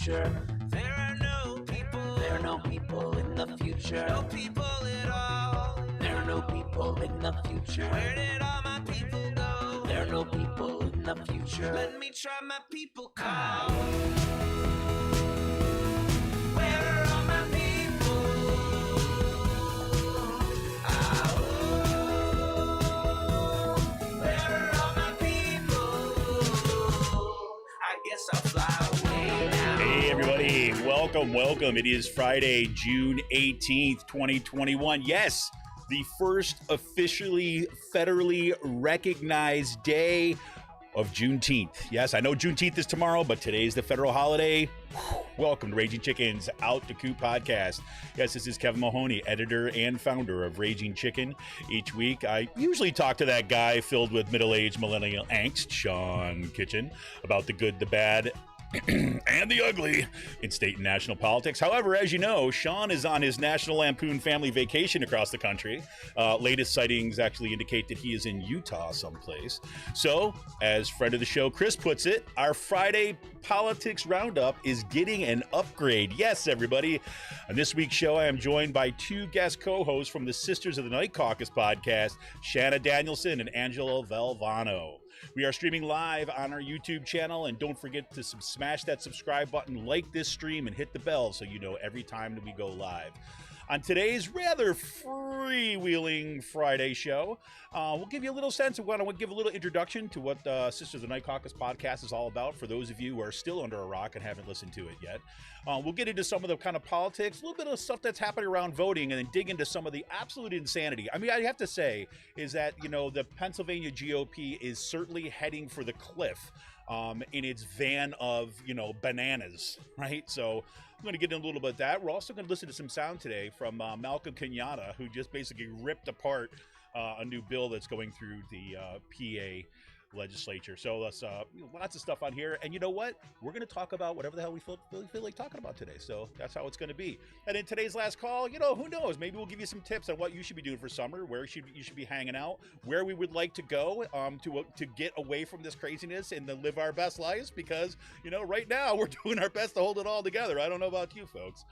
future. There are no people in the future. No people at all. There are no people in the future. Where did all my people go? There are no people in the future. Let me try my people call. Where are all my people? Where are all my people? I guess I'll fly away now. Hey everybody, welcome. It is Friday, June 18th, 2021. Yes, the first officially federally recognized day of Juneteenth. Yes, I know Juneteenth is tomorrow, but today's the federal holiday. Welcome to Raging Chicken's Out to Coop podcast. Yes, this is Kevin Mahoney, editor and founder of Raging Chicken. Each week, I usually talk to that guy filled with middle-aged millennial angst, Sean Kitchen, about the good, the bad, and the ugly in state and national politics. However, as you know, Sean is on his National Lampoon family vacation across the country. Latest sightings actually indicate that he is in Utah someplace. So, as friend of the show Chris puts it, our Friday politics roundup is getting an upgrade. Yes, everybody. On this week's show, I am joined by two guest co-hosts from the Sisters of the Night Caucus podcast, Shanna Danielson and Angela Valvano. We are streaming live on our YouTube channel, and don't forget to smash that subscribe button, like this stream, and hit the bell so you know every time that we go live. On today's rather freewheeling Friday show, we'll give you a little sense of what I want to give a little introduction to what Sisters of the Night Caucus podcast is all about for those of you who are still under a rock and haven't listened to it yet. We'll get into some of the kind of politics, a little bit of stuff that's happening around voting, and then dig into some of the absolute insanity. I mean, I have to say is that, you know, the Pennsylvania GOP is certainly heading for the cliff in its van of, you know, bananas, right? So I'm going to get in a little bit of that. We're also going to listen to some sound today from Malcolm Kenyatta, who just basically ripped apart a new bill that's going through the PA legislature. So let's lots of stuff on here, and you know what, we're going to talk about whatever the hell we feel like talking about today. So that's how it's going to be. And in today's last call, you know, who knows, maybe we'll give you some tips on what you should be doing for summer, where you should be hanging out, where we would like to go to get away from this craziness and to live our best lives, because, you know, right now we're doing our best to hold it all together. I don't know about you folks.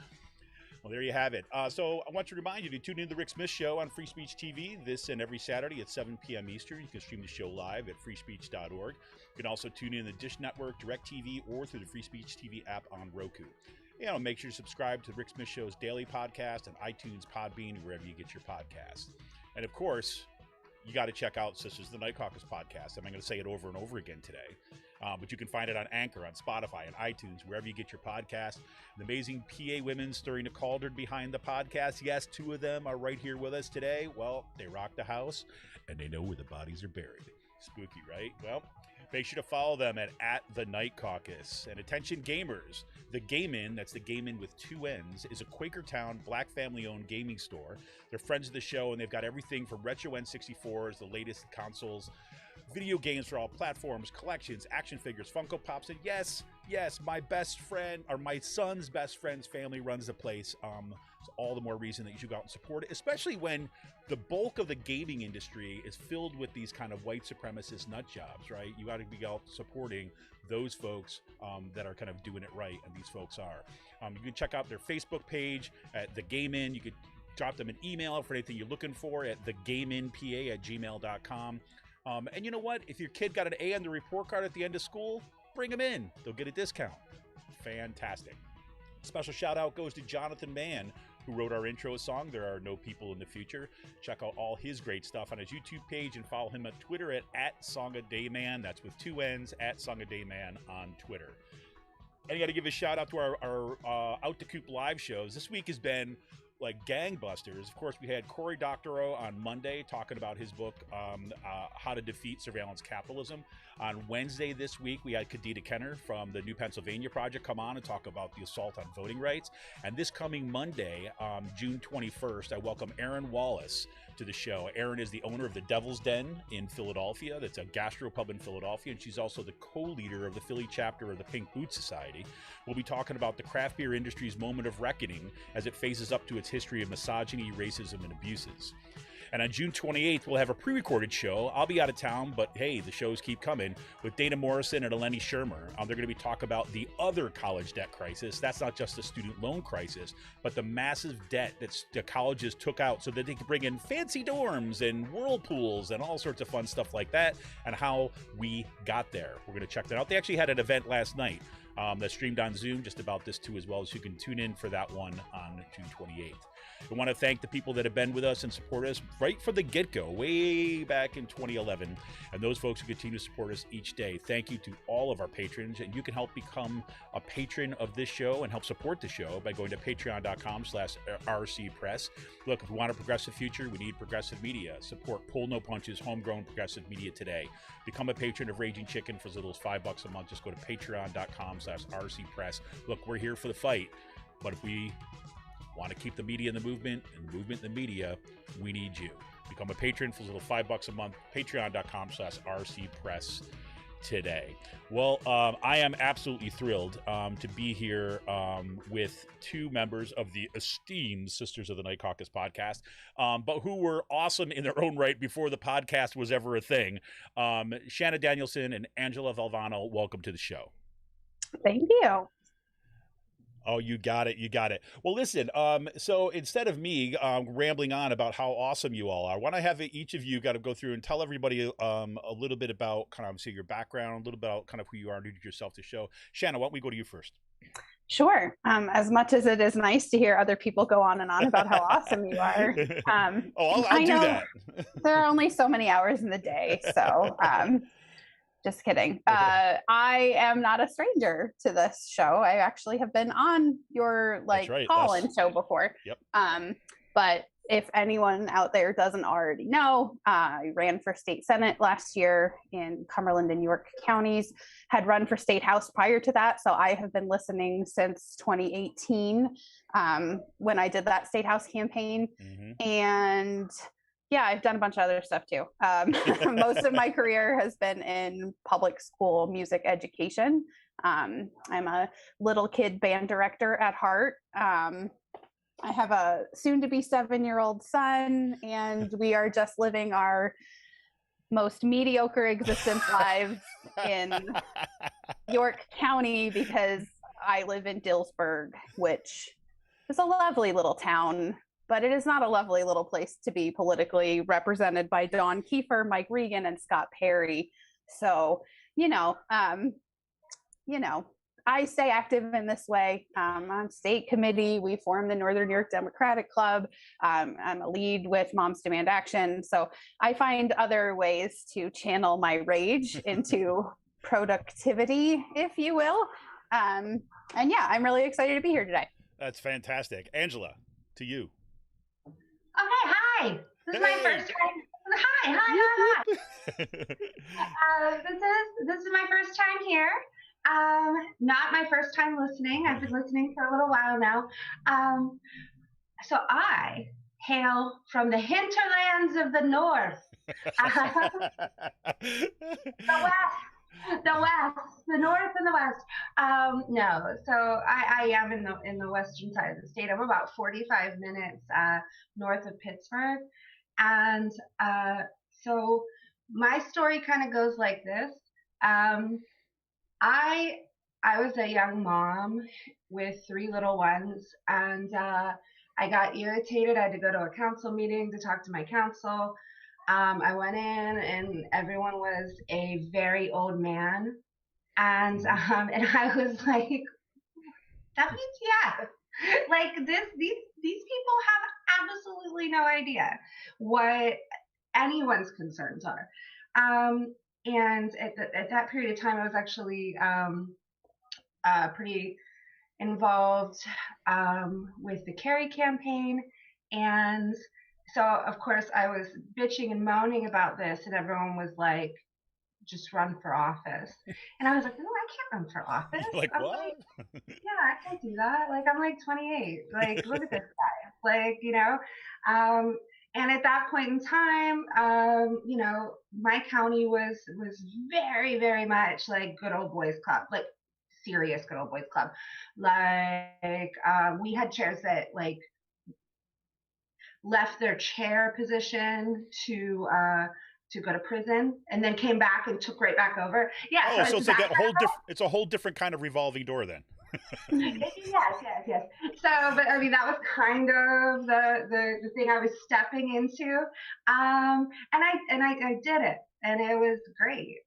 Well, there you have it. So I want to remind you to tune in to the Rick Smith Show on Free Speech TV this and every Saturday at 7 p.m. Eastern. You can stream the show live at freespeech.org. You can also tune in the Dish Network, DirecTV, or through the Free Speech TV app on Roku. You know, make sure to subscribe to the Rick Smith Show's daily podcast on iTunes, Podbean, wherever you get your podcasts. And of course, you got to check out Sisters of the Night Caucus podcast. I'm going to say it over and over again today. But you can find it on Anchor, on Spotify, on iTunes, wherever you get your podcast. The amazing PA women stirring the cauldron behind the podcast. Yes, two of them are right here with us today. Well, they rock the house, and they know where the bodies are buried. Spooky, right? Well, make sure to follow them at the Night Caucus. And attention gamers, the Game Inn, that's the Game Inn with two N's, is a Quakertown black family-owned gaming store. They're friends of the show, and they've got everything from retro N64s, the latest consoles, video games for all platforms, collections, action figures, Funko Pops, and yes, my best friend, or my son's best friend's family runs the place. So all the more reason that you should go out and support it, especially when the bulk of the gaming industry is filled with these kind of white supremacist nut jobs, right? You got to be out supporting those folks that are kind of doing it right, and these folks are. You can check out their Facebook page at The Game Inn. You could drop them an email for anything you're looking for at thegameinpa@gmail.com. And you know what? If your kid got an A on the report card at the end of school, bring them in. They'll get a discount. Fantastic. Special shout out goes to Jonathan Mann, who wrote our intro song, There Are No People in the Future. Check out all his great stuff on his YouTube page and follow him on Twitter at SongADayMan. That's with two N's, at SongADayMan on Twitter. And you got to give a shout out to our Out to Coop live shows. This week has been like gangbusters. Of course, we had Cory Doctorow on Monday talking about his book, How to Defeat Surveillance Capitalism. On Wednesday this week, we had Kadita Kenner from the New Pennsylvania Project come on and talk about the assault on voting rights. And this coming Monday, June 21st, I welcome Erin Wallace to the show. Erin is the owner of the Devil's Den in Philadelphia. That's a gastropub in Philadelphia, and she's also the co-leader of the Philly chapter of the Pink Boot Society. We'll be talking about the craft beer industry's moment of reckoning as it faces up to its history of misogyny, racism, and abuses. And on June 28th, we'll have a pre-recorded show. I'll be out of town, but hey, the shows keep coming with Dana Morrison and Eleni Shermer. They're going to be talking about the other college debt crisis. That's not just the student loan crisis, but the massive debt that the colleges took out so that they could bring in fancy dorms and whirlpools and all sorts of fun stuff like that, and how we got there. We're going to check that out. They actually had an event last night that streamed on Zoom just about this too as well, so you can tune in for that one on June 28th. We want to thank the people that have been with us and support us right from the get-go, way back in 2011, and those folks who continue to support us each day. Thank you to all of our patrons, and you can help become a patron of this show and help support the show by going to patreon.com/rcpress. Look, if we want a progressive future, we need progressive media. Support Pull No Punches, homegrown progressive media today. Become a patron of Raging Chicken for as little as $5 a month. Just go to patreon.com/rcpress. Look, we're here for the fight, but if we want to keep the media in the movement and the movement in the media, we need you. Become a patron for as little $5 a month. Patreon.com/rcpress today. Well, I am absolutely thrilled to be here with two members of the esteemed Sisters of the Night Caucus podcast, but who were awesome in their own right before the podcast was ever a thing. Shanna Danielson and Angela Valvano, welcome to the show. Thank you. Oh, you got it. You got it. Well, listen, so instead of me rambling on about how awesome you all are, I want to have each of you got to go through and tell everybody a little bit about kind of your background, a little bit about kind of who you are, introduce yourself to the show. Shanna, why don't we go to you first? Sure. As much as it is nice to hear other people go on and on about how awesome you are, I'll do that. There are only so many hours in the day, so just kidding. I am not a stranger to this show. I actually have been on your call-in show before. Yep. But if anyone out there doesn't already know, I ran for state senate last year in Cumberland and York counties, had run for state house prior to that. So I have been listening since 2018 when I did that state house campaign. Mm-hmm. And yeah, I've done a bunch of other stuff too. Most of my career has been in public school music education. I'm a little kid band director at heart. I have a soon-to-be 7-year-old son, and we are just living our most mediocre existence lives in York County because I live in Dillsburg, which is a lovely little town, but it is not a lovely little place to be politically represented by Dawn Kiefer, Mike Regan, and Scott Perry. So, I stay active in this way. On state committee, we form the Northern New York Democratic Club. I'm a lead with Moms Demand Action. So I find other ways to channel my rage into productivity, if you will. And yeah, I'm really excited to be here today. That's fantastic. Angela, to you. Okay, hi. This is my first time. Hi. This is my first time here. Not my first time listening. I've been listening for a little while now. So I hail from the hinterlands of the north. The west, the north and the west. No, so I am in the western side of the state. I'm about 45 minutes north of Pittsburgh, and so my story kind of goes like this. I was a young mom with 3 little ones, and I got irritated. I had to go to a council meeting to talk to my council. I went in, and everyone was a very old man, and I was like, WTF? Like these people have absolutely no idea what anyone's concerns are. And at that period of time, I was actually pretty involved with the Kerry campaign. And so, of course, I was bitching and moaning about this, and everyone was like, just run for office. And I was like, no, I can't run for office. Like, I'm what? Yeah, I can't do that. Like, I'm like 28. Like, look at this guy. Like, and at that point in time, my county was very, very much like good old boys club, like serious good old boys club. Like we had chairs that like left their chair position to go to prison, and then came back and took right back over. Yeah. Oh, so it's like a whole different. It's a whole different kind of revolving door then. Yes. So, but I mean, that was kind of the thing I was stepping into, and I did it, and it was great.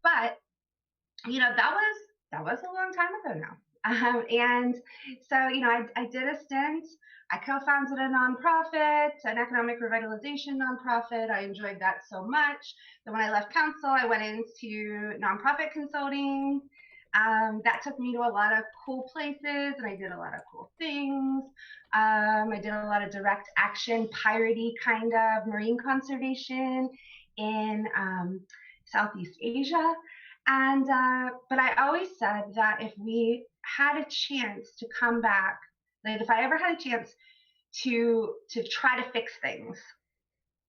But that was a long time ago now. And so, I did a stint. I co-founded a nonprofit, an economic revitalization nonprofit. I enjoyed that so much that when I left council, I went into nonprofit consulting. That took me to a lot of cool places, and I did a lot of cool things. I did a lot of direct action, piratey kind of marine conservation in Southeast Asia. And but I always said that if we had a chance to come back, like if I ever had a chance to try to fix things,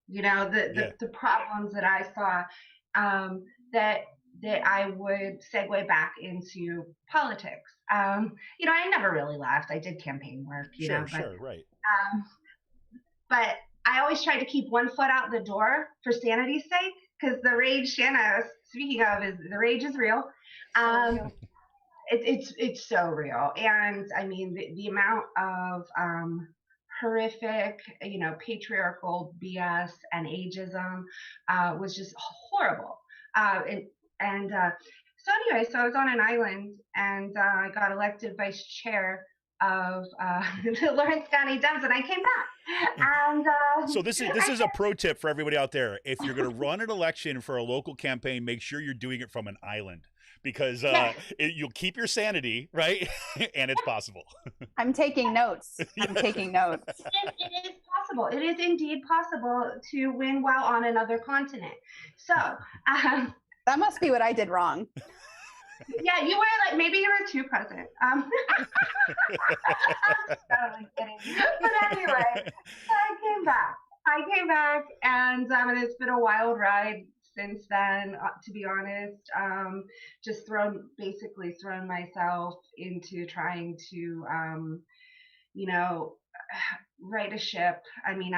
the problems that I saw, that I would segue back into politics. I never really left. I did campaign work, right. But I always tried to keep one foot out the door for sanity's sake, because the rage Shanna was speaking of the rage is real. It's so real, and I mean the amount of horrific, patriarchal BS and ageism was just horrible. So anyway, so I was on an island, and I got elected vice chair of the Lawrence County Dems, and I came back. And so this is a pro tip for everybody out there. If you're going to run an election for a local campaign, make sure you're doing it from an island, because you'll keep your sanity, right? And it's possible. I'm taking notes. I'm taking notes. It is possible. It is indeed possible to win while on another continent. So that must be what I did wrong. Yeah, you were maybe you were too present. I'm totally kidding. But anyway, so I came back, and it's been a wild ride since then, to be honest. Just basically thrown myself into trying to, right a ship. I mean,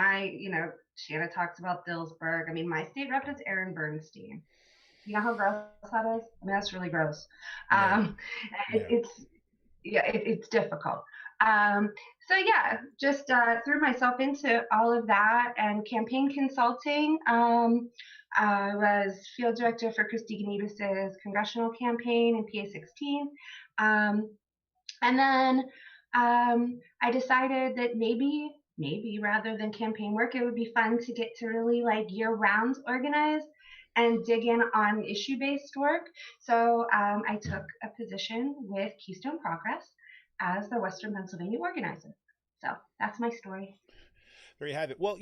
Shanna talks about Dillsburg. I mean, my state rep is Aaron Bernstein. You know how gross that is? I mean, that's really gross. It's difficult. Just threw myself into all of that and campaign consulting. I was field director for Christy Ganitas' congressional campaign in PA16. And then I decided that maybe rather than campaign work, it would be fun to get to really year-round organize and dig in on issue-based work. So I took a position with Keystone Progress as the Western Pennsylvania organizer. So that's my story. There you have it. Well,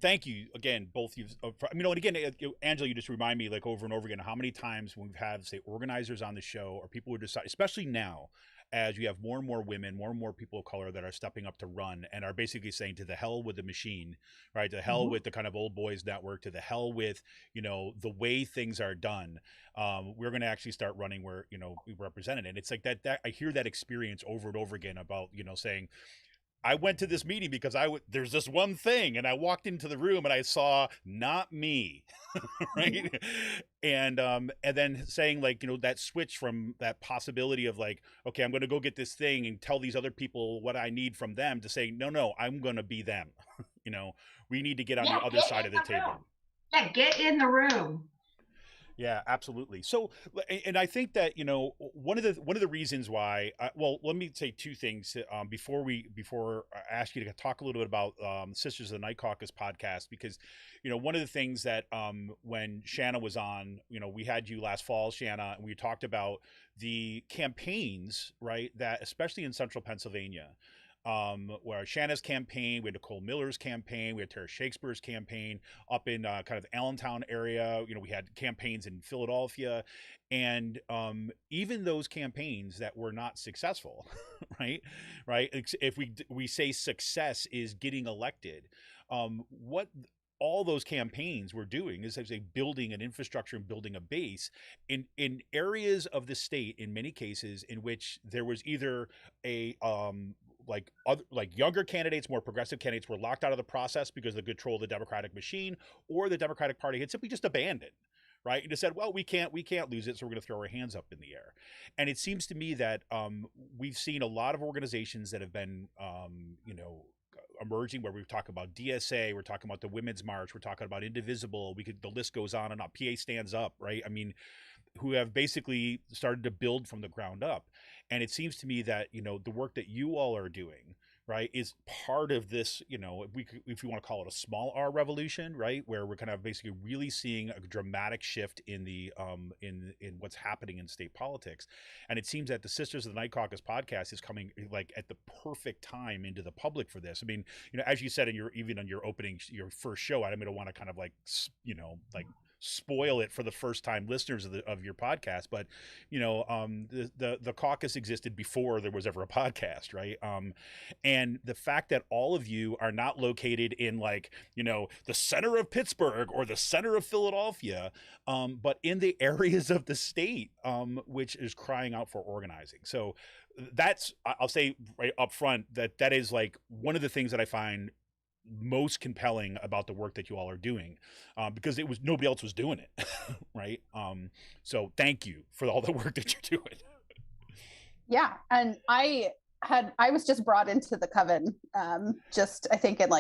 thank you again, both of you. And again, Angela, you just remind me over and over again how many times we've had, say, organizers on the show or people who decide, especially now, as you have more and more women, more and more people of color that are stepping up to run and are basically saying to the hell with the machine, right? To the hell with the kind of old boys network, to the hell with, the way things are done. We're going to actually start running where, we represent it. And it's like that I hear that experience over and over again about, saying, I went to this meeting because there's this one thing, and I walked into the room and I saw not me, right? And then saying that switch from that possibility of okay, I'm going to go get this thing and tell these other people what I need from them, to say, no, I'm going to be them. We need to get on the other side of the table. Yeah, get in the room. Yeah, absolutely. So, and I think that one of the reasons why, let me say two things before I ask you to talk a little bit about Sisters of the Night Caucus podcast, because one of the things that when Shanna was on, we had you last fall, Shanna, and we talked about the campaigns, right? That especially in Central Pennsylvania. Where Shanna's campaign, we had Nicole Miller's campaign, we had Tara Shakespeare's campaign up in kind of the Allentown area. We had campaigns in Philadelphia, and even those campaigns that were not successful, right? If we say success is getting elected, what all those campaigns were doing is actually building an infrastructure and building a base in areas of the state, in many cases, in which there was either a like younger candidates, more progressive candidates were locked out of the process because of the control of the Democratic machine, or the Democratic Party had simply just abandoned, right? And just said, well, we can't lose it, so we're going to throw our hands up in the air. And it seems to me that we've seen a lot of organizations that have been, emerging, where we've talked about DSA, we're talking about the Women's March, we're talking about Indivisible. The list goes on and on. PA Stands Up, right? I mean, who have basically started to build from the ground up. And it seems to me that, the work that you all are doing, right, is part of this, if you want to call it a small R revolution, right, where we're kind of basically really seeing a dramatic shift in the in what's happening in state politics. And it seems that the Sisters of the Night Caucus podcast is coming like at the perfect time into the public for this. I mean, as you said in your first show, I don't want to kind of like spoil it for the first time listeners of your podcast, but the caucus existed before there was ever a podcast, right? And the fact that all of you are not located in the center of Pittsburgh or the center of Philadelphia, but in the areas of the state, which is crying out for organizing. So I'll say right up front that is like one of the things that I find most compelling about the work that you all are doing, because nobody else was doing it. Right. So thank you for all the work that you're doing. Yeah. And I was just brought into the coven, I think in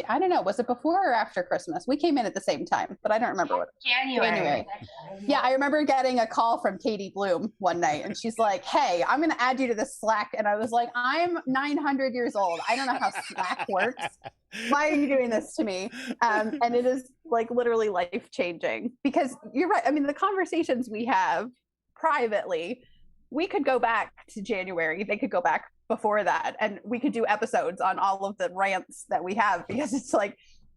I don't know, was it before or after Christmas? We came in at the same time, but I don't remember what. January. Yeah, I remember getting a call from Katie Bloom one night, and she's like, "Hey, I'm going to add you to the Slack." And I was like, "I'm 900 years old. I don't know how Slack works. Why are you doing this to me?" And it is literally life changing, because you're right. I mean, the conversations we have privately, we could go back to January. They could go back before that, and we could do episodes on all of the rants that we have, because it's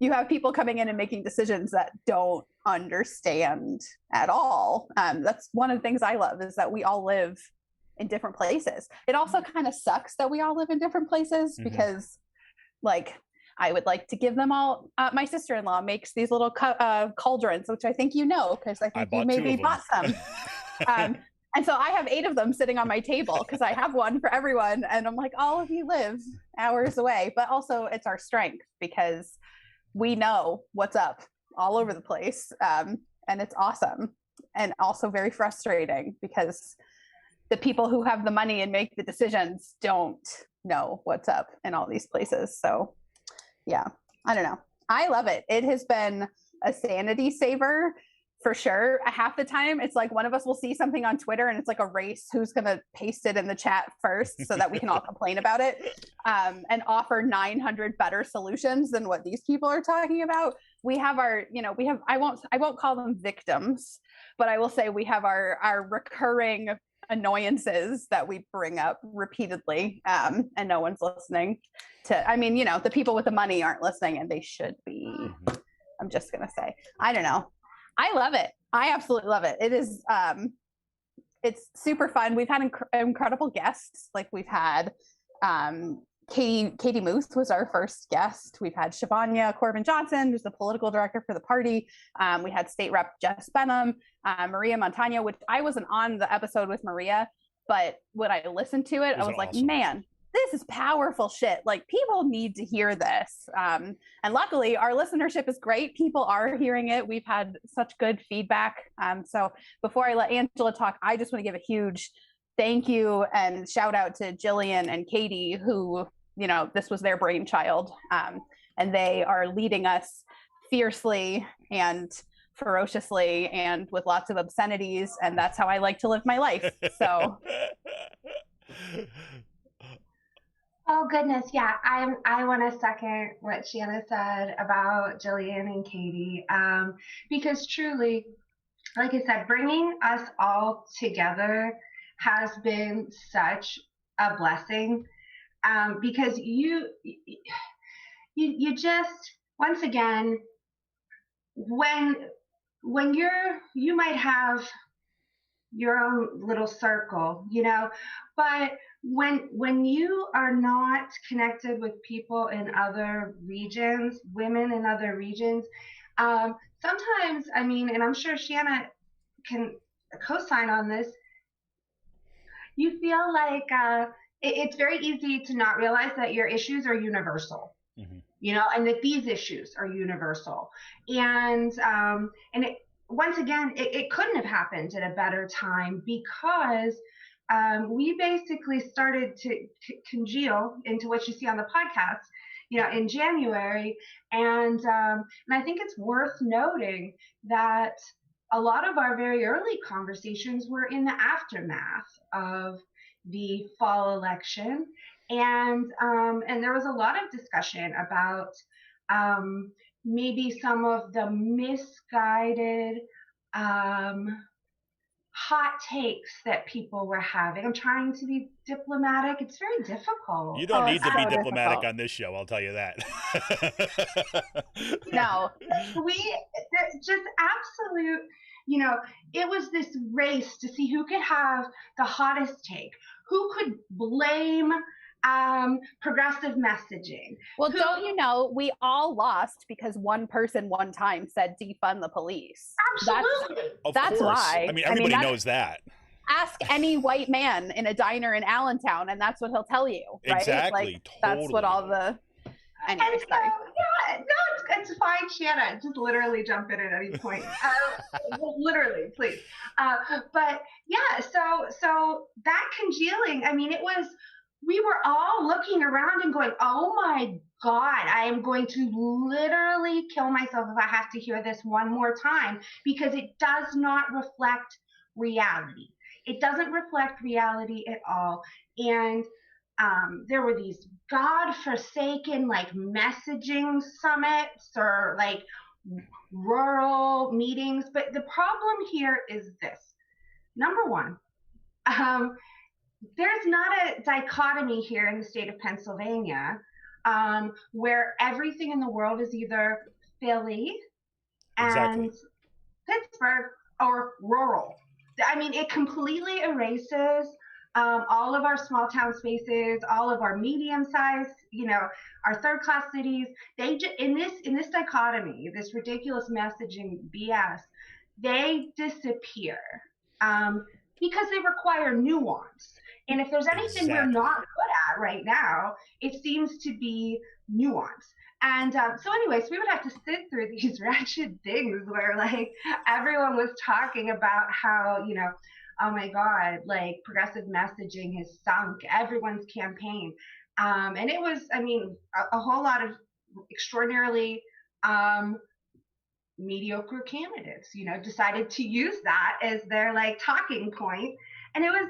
you have people coming in and making decisions that don't understand at all. That's one of the things I love, is that we all live in different places. It also kind of sucks that we all live in different places, because I would like to give them all. My sister-in-law makes these little cauldrons, which I think because I think you maybe bought some. And so I have 8 of them sitting on my table, because I have one for everyone. And I'm like, all of you live hours away. But also it's our strength, because we know what's up all over the place. And it's awesome. And also very frustrating, because the people who have the money and make the decisions don't know what's up in all these places. So yeah, I don't know. I love it. It has been a sanity saver. For sure. Half the time, it's one of us will see something on Twitter and it's like a race who's going to paste it in the chat first so that we can all complain about it, and offer 900 better solutions than what these people are talking about. We have I won't call them victims, but I will say we have our recurring annoyances that we bring up repeatedly, and no one's listening to. The people with the money aren't listening, and they should be. I'm just going to say, I don't know. I love it. I absolutely love it. It is, it's super fun. We've had incredible guests. We've had Katie Muth was our first guest. We've had Shavanya Corbin Johnson, who's the political director for the party. We had State Rep Jess Benham, Maria Montano, which I wasn't on the episode with Maria, but when I listened to it, I was like, man, this is powerful shit. People need to hear this. And luckily our listenership is great. People are hearing it. We've had such good feedback. So before I let Angela talk, I just want to give a huge thank you and shout out to Jillian and Katie, who, this was their brainchild. And they are leading us fiercely and ferociously and with lots of obscenities. And that's how I like to live my life. So oh goodness, yeah. I want to second what Shanna said about Jillian and Katie, because truly, like I said, bringing us all together has been such a blessing, because you just, once again, when you might have your own little circle, but when you are not connected with people in other regions, women in other regions, sometimes, and I'm sure Shanna can co-sign on this, you feel like it's very easy to not realize that your issues are universal. Mm-hmm. You know, and that these issues are universal. And once again, it couldn't have happened at a better time, because we basically started to congeal into what you see on the podcast, you know, in January. And I think it's worth noting that a lot of our very early conversations were in the aftermath of the fall election. And there was a lot of discussion about maybe some of the misguided hot takes that people were having. I'm trying to be diplomatic. It's very difficult. You don't need to be so diplomatic difficult. on this show, I'll tell you that. No, Just absolute, you know, it was this race to see who could have the hottest take, who could blame progressive messaging. well, don't you know, we all lost because one person one time said defund the police. Absolutely. That's why. I mean, everybody knows that. Ask any white man in a diner in Allentown, and that's what he'll tell you, right? Exactly, Like, that's what all the. Anyway, And sorry. yeah, no, it's fine, Shanna. Just literally jump in at any point. Literally, please. But yeah, so that congealing. I mean, we were all looking around and going, "Oh my God, I am going to literally kill myself if I have to hear this one more time," because it does not reflect reality. It doesn't reflect reality at all. And there were these godforsaken like messaging summits or like rural meetings. But the problem here is this. Number one, there's not a dichotomy here in the state of Pennsylvania where everything in the world is either Philly and Pittsburgh or rural. I mean, it completely erases all of our small town spaces, all of our medium-sized, you know, our third-class cities. They in this dichotomy, this ridiculous messaging BS, they disappear because they require nuance. And if there's anything we're not good at right now, it seems to be nuance. And so anyways, we would have to sit through these wretched things where like everyone was talking about how, you know, oh my God, like progressive messaging has sunk everyone's campaign. And it was, I mean, a whole lot of extraordinarily mediocre candidates, you know, decided to use that as their like talking point. And it was,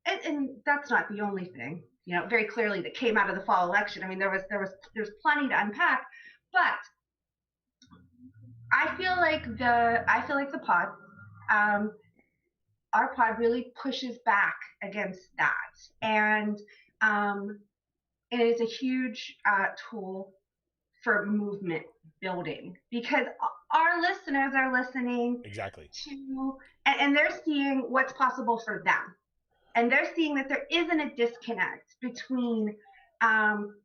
and that's not the only thing, you know, very clearly that came out of the fall election. I mean, there's plenty to unpack, but I feel like the pod, our pod really pushes back against that, and it is a huge tool for movement building because our listeners are listening to, and they're seeing what's possible for them. And they're seeing that there isn't a disconnect between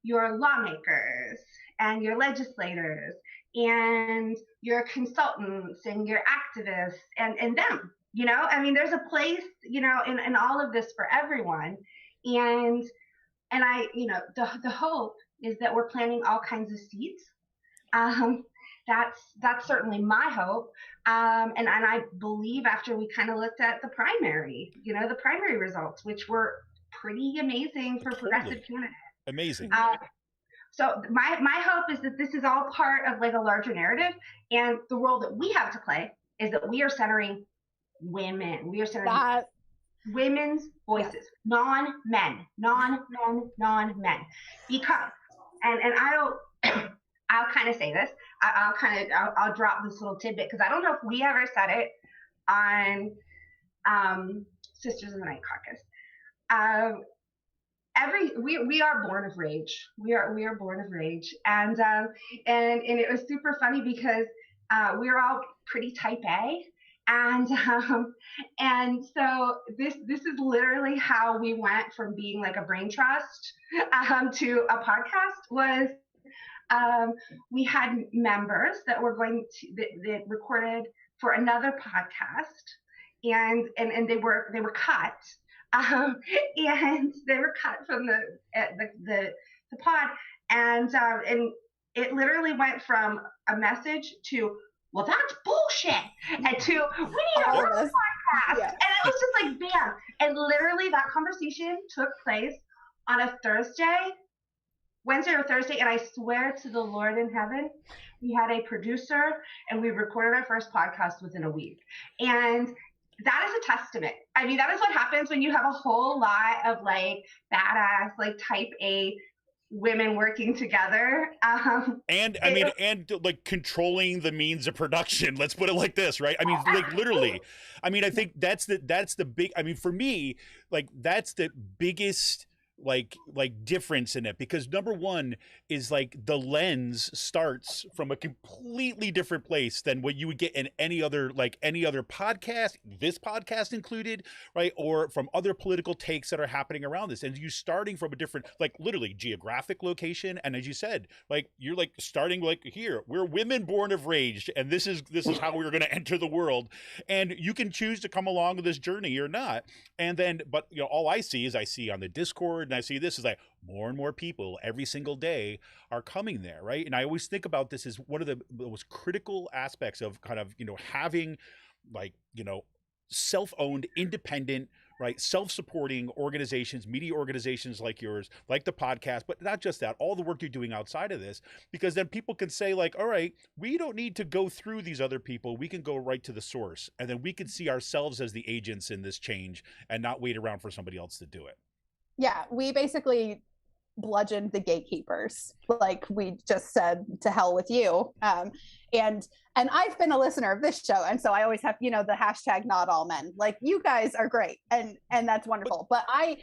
your lawmakers and your legislators and your consultants and your activists and them, you know? I mean, there's a place, you know, in all of this for everyone. And I, you know, the hope is that we're planting all kinds of seeds. That's certainly my hope. And I believe after we kind of looked at the primary, you know, the primary results, which were pretty amazing for progressive candidates. Amazing. So my hope is that this is all part of like a larger narrative, and the role that we have to play is that we are centering women. We are centering women's voices, non-men, because, and I'll kind of say this. I'll drop this little tidbit because I don't know if we ever said it on Sisters in the Night Caucus. We are born of rage. We are born of rage, and it was super funny because we're all pretty type A, and so this is literally how we went from being like a brain trust to a podcast. Was we had members that were that recorded for another podcast, and they were cut um, and they were cut from the pod, and it literally went from a message to, well, that's bullshit, and to, we need a real podcast, and it was just like bam, and literally that conversation took place on a Wednesday or Thursday, and I swear to the Lord in heaven, we had a producer and we recorded our first podcast within a week. And that is a testament. I mean, that is what happens when you have a whole lot of like badass, like type A women working together. And like controlling the means of production. Let's put it like this, right? I mean, like literally. I mean, I think that's the big, I mean, for me, like that's the biggest like difference in it, because number one is like the lens starts from a completely different place than what you would get in any other podcast, this podcast included, right? Or from other political takes that are happening around this, and you starting from a different, like literally geographic location. And as you said, like you're like starting like here, we're women born of rage, and this is how we're going to enter the world, and you can choose to come along with this journey or not. And then, but you know, all I see on the Discord, and I see this is like more and more people every single day are coming there, right? And I always think about this as one of the most critical aspects of kind of, you know, having like, you know, self-owned, independent, right, self-supporting organizations, media organizations like yours, like the podcast, but not just that, all the work you're doing outside of this, because then people can say like, all right, we don't need to go through these other people. We can go right to the source, and then we can see ourselves as the agents in this change and not wait around for somebody else to do it. Yeah, we basically bludgeoned the gatekeepers. Like we just said, to hell with you. And I've been a listener of this show, and so I always have, you know, the hashtag not all men. Like you guys are great, and that's wonderful. But I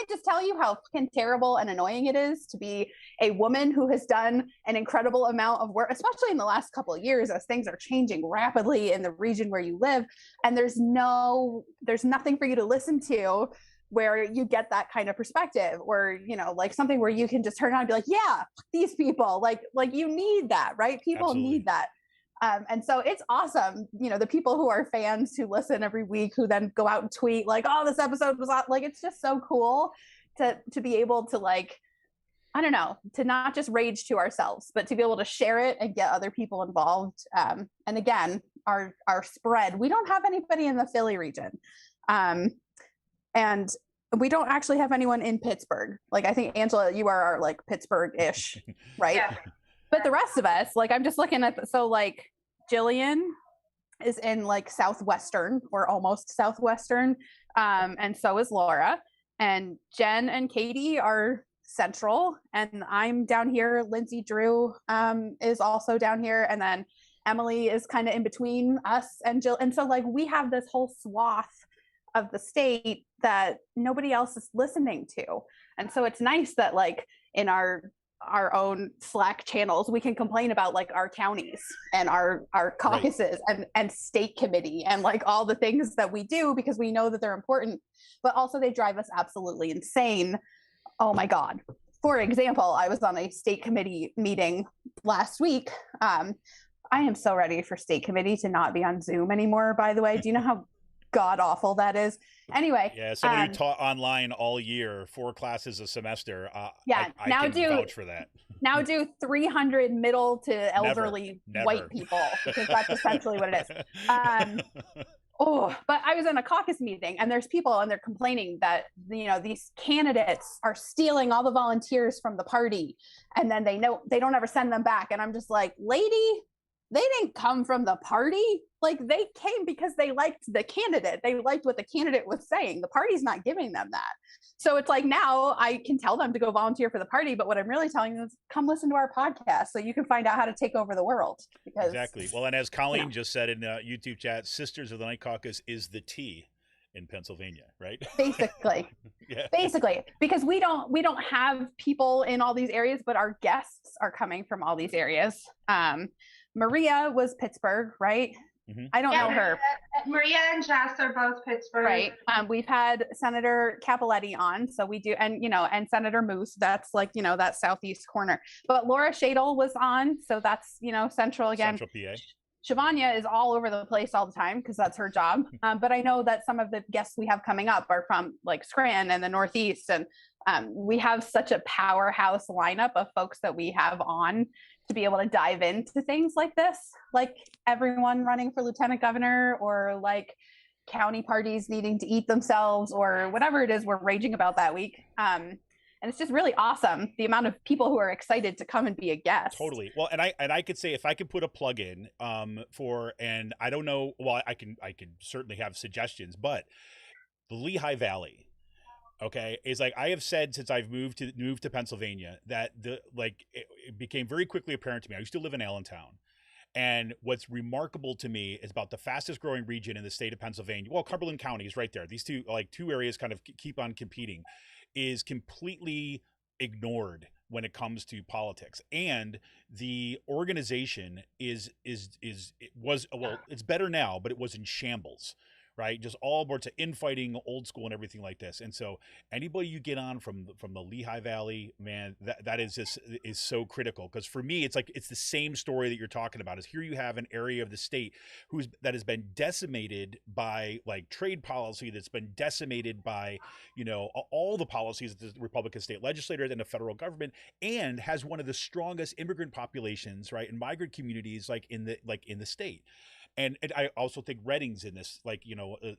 just tell you how fucking terrible and annoying it is to be a woman who has done an incredible amount of work, especially in the last couple of years as things are changing rapidly in the region where you live, and there's nothing for you to listen to where you get that kind of perspective, or, you know, like something where you can just turn on and be like, yeah, these people, like you need that, right? People Absolutely. need that. And so it's awesome, you know, the people who are fans who listen every week, who then go out and tweet like, oh, this episode was like, it's just so cool to be able to, like, I don't know, to not just rage to ourselves, but to be able to share it and get other people involved. And again, our spread, we don't have anybody in the Philly region. And we don't actually have anyone in Pittsburgh. Like, I think, Angela, you are our like Pittsburgh-ish, right? Yeah. But the rest of us, like, I'm just looking at, so like Jillian is in like Southwestern or almost Southwestern. And so is Laura, and Jen and Katie are Central, and I'm down here. Lindsay Drew is also down here. And then Emily is kind of in between us and Jill. And so like we have this whole swath of the state that nobody else is listening to. And so it's nice that like in our own Slack channels, we can complain about like our counties and our caucuses, right, and state committee and like all the things that we do, because we know that they're important, but also they drive us absolutely insane. Oh my God. For example, I was on a state committee meeting last week. I am so ready for state committee to not be on Zoom anymore, by the way. Do you know how god awful that is? Anyway, yeah, someone who taught online all year, 4 classes a semester. Yeah, I can vouch for that. Now do 300 middle to elderly Never. white people, because that's essentially what it is. But I was in a caucus meeting, and there's people, and they're complaining that, you know, these candidates are stealing all the volunteers from the party, and then they don't ever send them back. And I'm just like, lady, they didn't come from the party. Like, they came because they liked the candidate. They liked what the candidate was saying. The party's not giving them that. So it's like, now I can tell them to go volunteer for the party, but what I'm really telling them is come listen to our podcast so you can find out how to take over the world. Because, exactly. Well, and as Colleen just said in YouTube chat, Sisters of the Night Caucus is the T in Pennsylvania, right? Basically. Yeah. Basically, because we don't have people in all these areas, but our guests are coming from all these areas. Maria was Pittsburgh, right? Mm-hmm. I don't know her. Maria and Jess are both Pittsburgh. Right. We've had Senator Capoletti on, so we do, and Senator Moose, that's like, that southeast corner. But Laura Shadle was on, so that's, central again. Central PA. Shavanya is all over the place all the time because that's her job. But I know that some of the guests we have coming up are from like Scranton and the Northeast. And we have such a powerhouse lineup of folks that we have on to be able to dive into things like this, like everyone running for lieutenant governor, or like county parties needing to eat themselves, or whatever it is we're raging about that week. And it's just really awesome, the amount of people who are excited to come and be a guest. Totally. Well, and I could say, if I could put a plug in for, and I don't know, well, I can certainly have suggestions, but the Lehigh Valley, okay, is like, I have said since I've moved to Pennsylvania, that it became very quickly apparent to me. I used to live in Allentown. And what's remarkable to me is about the fastest growing region in the state of Pennsylvania. Well, Cumberland County is right there. These two areas kind of keep on competing, is completely ignored when it comes to politics. And the organization it's better now, but it was in shambles. Right, just all sorts of infighting, old school, and everything like this. And so, anybody you get on from the Lehigh Valley, man, that is so critical. Because for me, it's like, it's the same story that you're talking about. Is here you have an area of the state that has been decimated by like trade policy, that's been decimated by, you know, all the policies of the Republican state legislators and the federal government, and has one of the strongest immigrant populations, right, and migrant communities in the state. And I also think Reading's in this,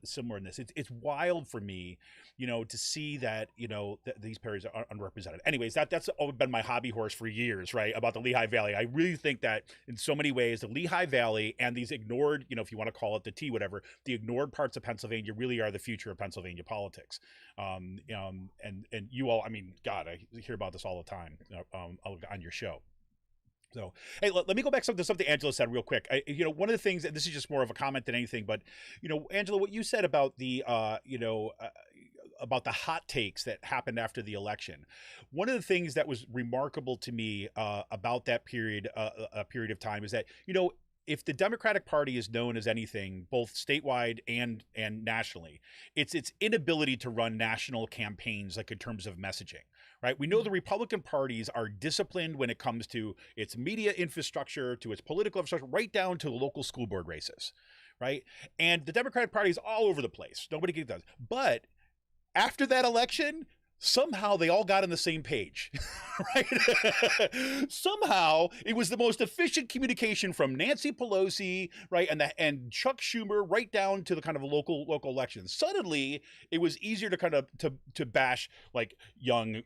similar in this. It's wild for me, you know, to see that, you know, these areas are underrepresented. Anyways, that's been my hobby horse for years, right, about the Lehigh Valley. I really think that in so many ways, the Lehigh Valley and these ignored, you know, if you want to call it the T, whatever, the ignored parts of Pennsylvania really are the future of Pennsylvania politics. And you all, I mean, God, I hear about this all the time on your show. So, hey, let me go back to something Angela said real quick. One of the things, and this is just more of a comment than anything, but, you know, Angela, what you said about the, about the hot takes that happened after the election. One of the things that was remarkable to me about that period of time is that, you know, if the Democratic Party is known as anything, both statewide and nationally, it's its inability to run national campaigns, like in terms of messaging. Right? We know the Republican parties are disciplined when it comes to its media infrastructure, to its political infrastructure, right down to the local school board races, right? And the Democratic Party is all over the place. Nobody gets that. But after that election, somehow they all got on the same page, right? Somehow it was the most efficient communication from Nancy Pelosi, right, and Chuck Schumer, right down to the kind of local elections. Suddenly, it was easier to kind of to bash like young,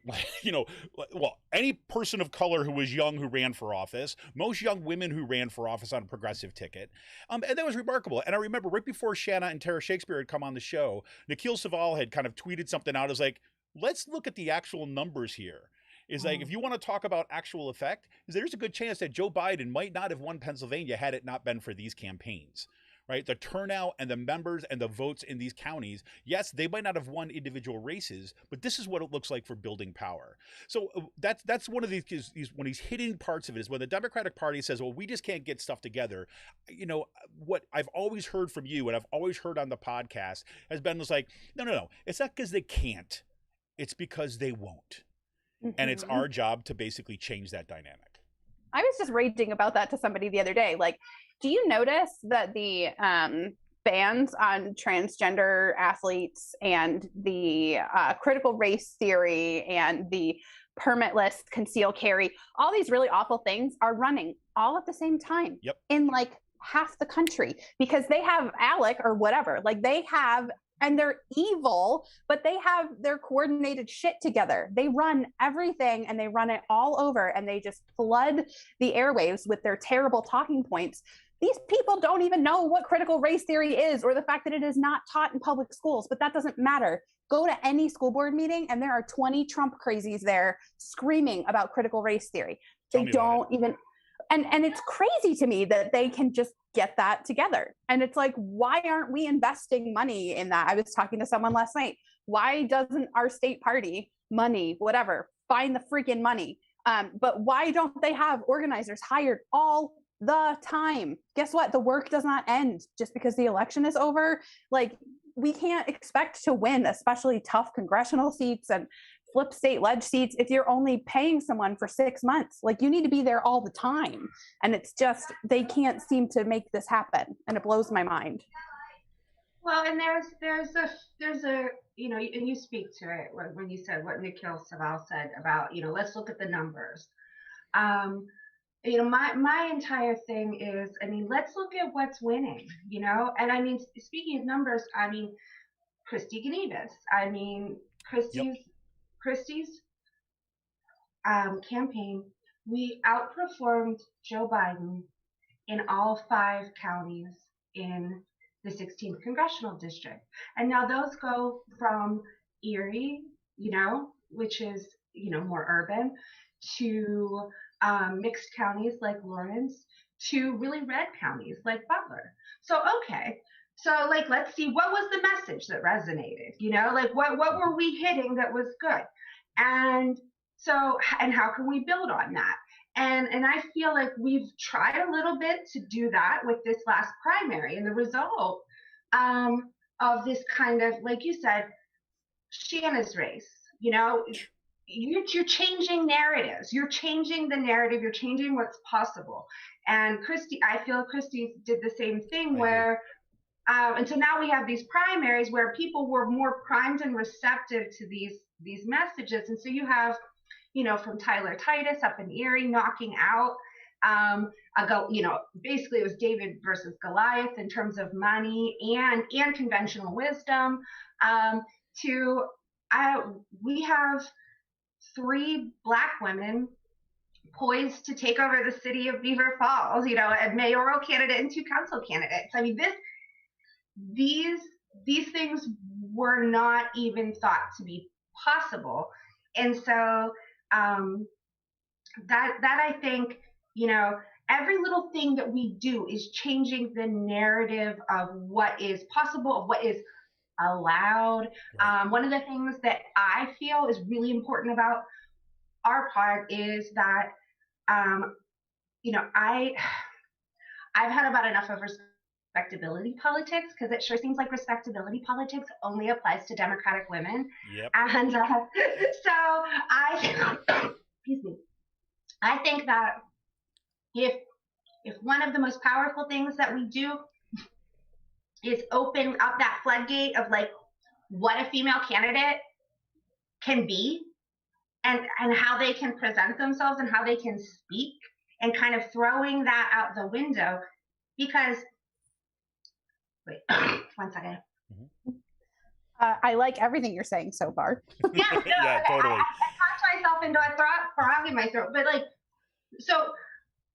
any person of color who was young who ran for office, most young women who ran for office on a progressive ticket, and that was remarkable. And I remember right before Shanna and Tara Shakespeare had come on the show, Nikhil Saval had kind of tweeted something out as like, let's look at the actual numbers here. Is like, if you want to talk about actual effect, there's a good chance that Joe Biden might not have won Pennsylvania had it not been for these campaigns, right? The turnout and the members and the votes in these counties, yes, they might not have won individual races, but this is what it looks like for building power. So that's one of these one of these hidden parts of it, is when the Democratic Party says, well, we just can't get stuff together. You know, what I've always heard from you, and I've always heard on the podcast, has been this like, no, it's not because they can't. It's because they won't. Mm-hmm. And it's our job to basically change that dynamic. I was just raging about that to somebody the other day. Like, do you notice that the bans on transgender athletes and the critical race theory and the permitless concealed carry, all these really awful things are running all at the same time in like half the country, because they have ALEC or whatever, like they have, and they're evil, but they have their coordinated shit together. They run everything and they run it all over, and they just flood the airwaves with their terrible talking points. These people don't even know what critical race theory is, or the fact that it is not taught in public schools, but that doesn't matter. Go to any school board meeting and there are 20 Trump crazies there screaming about critical race theory. They don't even, and it's crazy to me that they can just get that together. And it's like, why aren't we investing money in that? I was talking to someone last night. Why doesn't our state party, money, whatever, find the freaking money? But why don't they have organizers hired all the time? Guess what? The work does not end just because the election is over. Like, we can't expect to win, especially tough congressional seats and flip state ledge seats if you're only paying someone for 6 months? Like, you need to be there all the time. And it's just, they can't seem to make this happen. And it blows my mind. Well, and there's a you know, and you speak to it when you said what Nikhil Saval said about, you know, let's look at the numbers. You know, my entire thing is, I mean, let's look at what's winning, you know. And I mean, speaking of numbers, I mean, Christy Ganivis, I mean, Christy's campaign, we outperformed Joe Biden in all 5 counties in the 16th congressional district. And now those go from Erie, you know, which is, you know, more urban, to mixed counties like Lawrence, to really red counties like Butler. So, okay. So, like, let's see, what was the message that resonated? You know, like, what were we hitting that was good? And so, and how can we build on that? And I feel like we've tried a little bit to do that with this last primary, and the result of this kind of, like you said, Shanna's race, you know, you're changing narratives. You're changing the narrative. You're changing what's possible. And Christy, I feel Christy did the same thing where, and so now we have these primaries where people were more primed and receptive to these messages. And so you have, you know, from Tyler Titus up in Erie knocking out, you know, basically it was David versus Goliath in terms of money and conventional wisdom. We have 3 Black women poised to take over the city of Beaver Falls, you know, a mayoral candidate and 2 council candidates. I mean, these things were not even thought to be possible. And so that I think, you know, every little thing that we do is changing the narrative of what is possible, of what is allowed. One of the things that I feel is really important about our part is that, you know, I've had about enough of respectability politics, because it sure seems like respectability politics only applies to Democratic women. Yep. And so excuse me, I think that if one of the most powerful things that we do is open up that floodgate of like what a female candidate can be and how they can present themselves and how they can speak, and kind of throwing that out the window, because wait, one second. I like everything you're saying so far. Yeah, no, yeah, totally. I talked myself into a frog in my throat, but like, so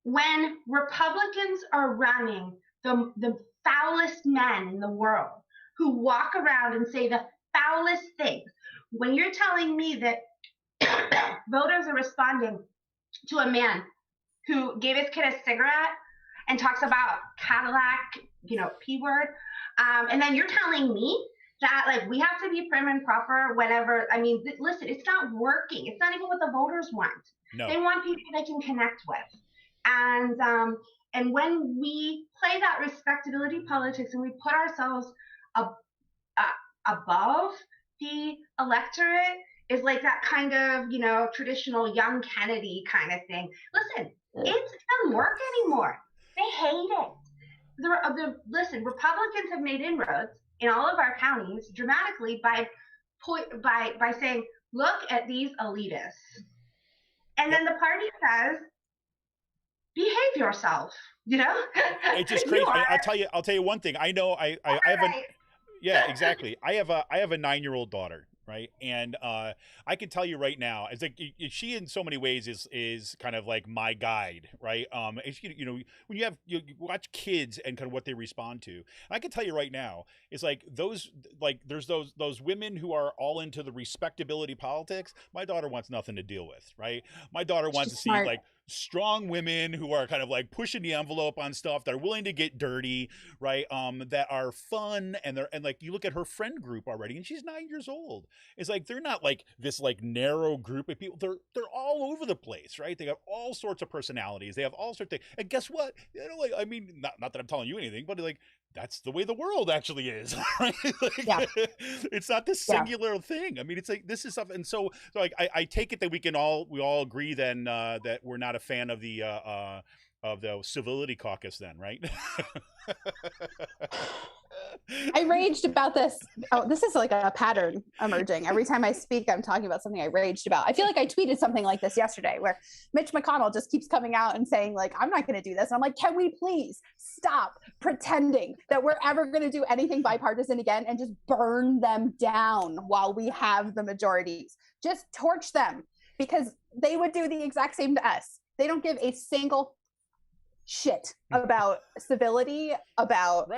when Republicans are running the foulest men in the world, who walk around and say the foulest things, when you're telling me that voters are responding to a man who gave his kid a cigarette and talks about Cadillac, you know, P word, and then you're telling me that like we have to be prim and proper whenever, I mean, listen, it's not working. It's not even what the voters want. No. They want people they can connect with. And when we play that respectability politics and we put ourselves above the electorate, is like that kind of, you know, traditional young Kennedy kind of thing. Listen, it doesn't work anymore. They hate it. Listen, Republicans have made inroads in all of our counties dramatically by saying, look at these elitists. And then the party says, behave yourself, you know? It's just crazy. I'll tell you one thing. I know I have yeah, exactly. I have a 9-year-old daughter, right? And I can tell you right now, it's like she in so many ways is kind of like my guide, right? You know, when you watch kids and kind of what they respond to, I can tell you right now, it's like there's those women who are all into the respectability politics. My daughter wants nothing to deal with, right? My daughter wants to see like strong women who are kind of like pushing the envelope on stuff, that are willing to get dirty, right? That are fun, and like you look at her friend group already, and she's 9 years old. It's like they're not like this like narrow group of people. They're all over the place, right? They have all sorts of personalities. They have all sorts of things. And guess what? You know, like, I mean, not that I'm telling you anything, but like that's the way the world actually is, right? Like, Yeah. it's not this singular thing. I mean, it's like this is stuff, and so like I take it that we all agree then that we're not a fan of the civility caucus, then, right? I raged about this. Oh, this is like a pattern emerging. Every time I speak, I'm talking about something I raged about. I feel like I tweeted something like this yesterday where Mitch McConnell just keeps coming out and saying, like, I'm not going to do this. And I'm like, can we please stop pretending that we're ever going to do anything bipartisan again and just burn them down while we have the majorities? Just torch them, because they would do the exact same to us. They don't give a single shit about civility, about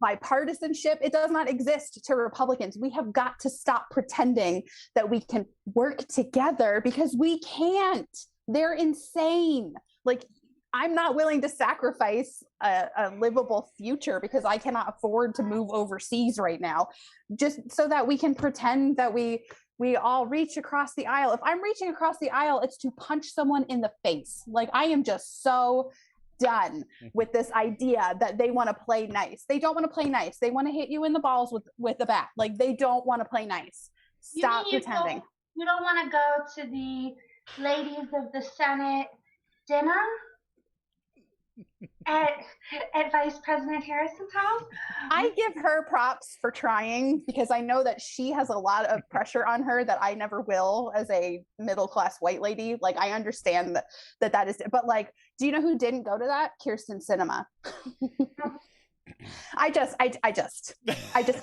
bipartisanship. It does not exist to Republicans. We have got to stop pretending that we can work together, because we can't. They're insane. Like, I'm not willing to sacrifice a livable future because I cannot afford to move overseas right now, just so that we can pretend that we all reach across the aisle. If I'm reaching across the aisle, it's to punch someone in the face. Like, I am just so done with this idea that they want to play nice. They don't want to play nice. They want to hit you in the balls with a bat. Like, they don't want to play nice. Stop pretending. You don't want to go to the ladies of the Senate dinner at Vice President Harrison's house? I give her props for trying, because I know that she has a lot of pressure on her that I never will as a middle-class white lady. Like, I understand that is, but like, do you know who didn't go to that? Kirsten Sinema. I just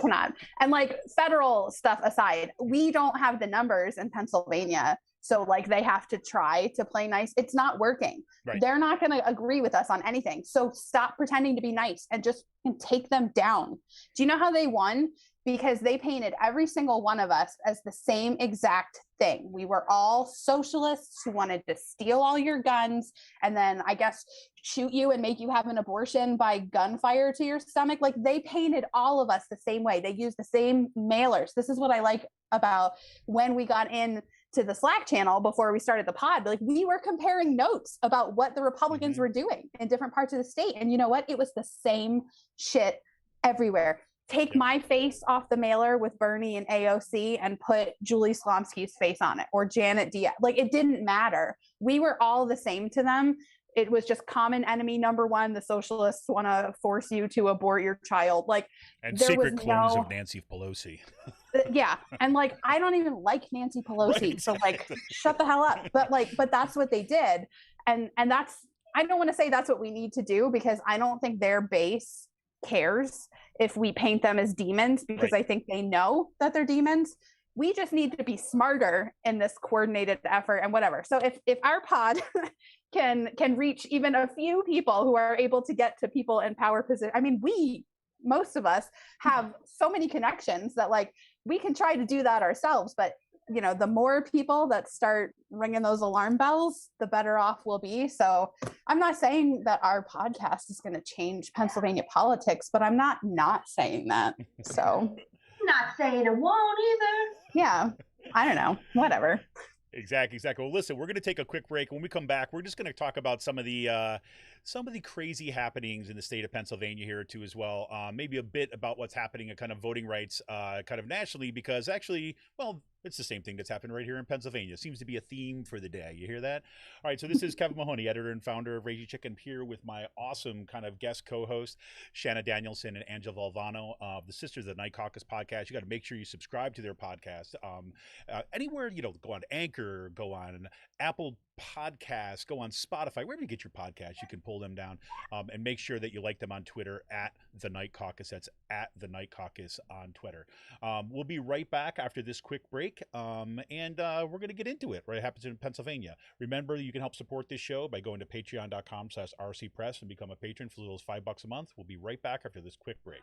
cannot. And like, federal stuff aside, we don't have the numbers in Pennsylvania. So like, they have to try to play nice. It's not working. Right. They're not going to agree with us on anything. So stop pretending to be nice and just take them down. Do you know how they won? Because they painted every single one of us as the same exact thing. We were all socialists who wanted to steal all your guns and then, I guess, shoot you and make you have an abortion by gunfire to your stomach. Like, they painted all of us the same way. They used the same mailers. This is what I like about when we got in to the Slack channel before we started the pod. Like, we were comparing notes about what the Republicans were doing in different parts of the state. And you know what? It was the same shit everywhere. Take my face off the mailer with Bernie and AOC and put Julie Slomsky's face on it, or Janet Diaz. Like, it didn't matter. We were all the same to them. It was just common enemy number one. The socialists want to force you to abort your child. Like, and secret clones of Nancy Pelosi. Yeah. And like, I don't even like Nancy Pelosi. Right. So like, shut the hell up. But that's what they did. And that's, I don't want to say that's what we need to do, because I don't think their base cares if we paint them as demons, because I think they know that they're demons. We just need to be smarter in this coordinated effort and whatever. So if our pod can reach even a few people who are able to get to people in power position, I mean, most of us have so many connections that like, we can try to do that ourselves, but you know, the more people that start ringing those alarm bells, the better off we'll be. So I'm not saying that our podcast is going to change Pennsylvania politics, but I'm not saying that. So not saying it won't either. Yeah. I don't know. Whatever. Exactly. Well, listen, we're going to take a quick break. When we come back, we're just going to talk about some of the crazy happenings in the state of Pennsylvania here too, as well. Maybe a bit about what's happening in kind of voting rights, kind of nationally, because actually, well, it's the same thing that's happened right here in Pennsylvania. It seems to be a theme for the day. You hear that? All right. So this is Kevin Mahoney, editor and founder of Ragey Chicken, here with my awesome kind of guest co-host, Shanna Danielson and Angela Valvano, the Sisters of the Night Caucus podcast. You got to make sure you subscribe to their podcast. Anywhere, go on Anchor, go on Apple Podcasts, go on Spotify, wherever you get your podcasts, you can pull them down, and make sure that you like them on Twitter at the Night Caucus. That's at the Night Caucus on Twitter. We'll be right back after this quick break, and we're going to get into it. What happens in Pennsylvania. Remember, you can help support this show by going to patreon.com/rcpress and become a patron for as little as $5 a month. We'll be right back after this quick break.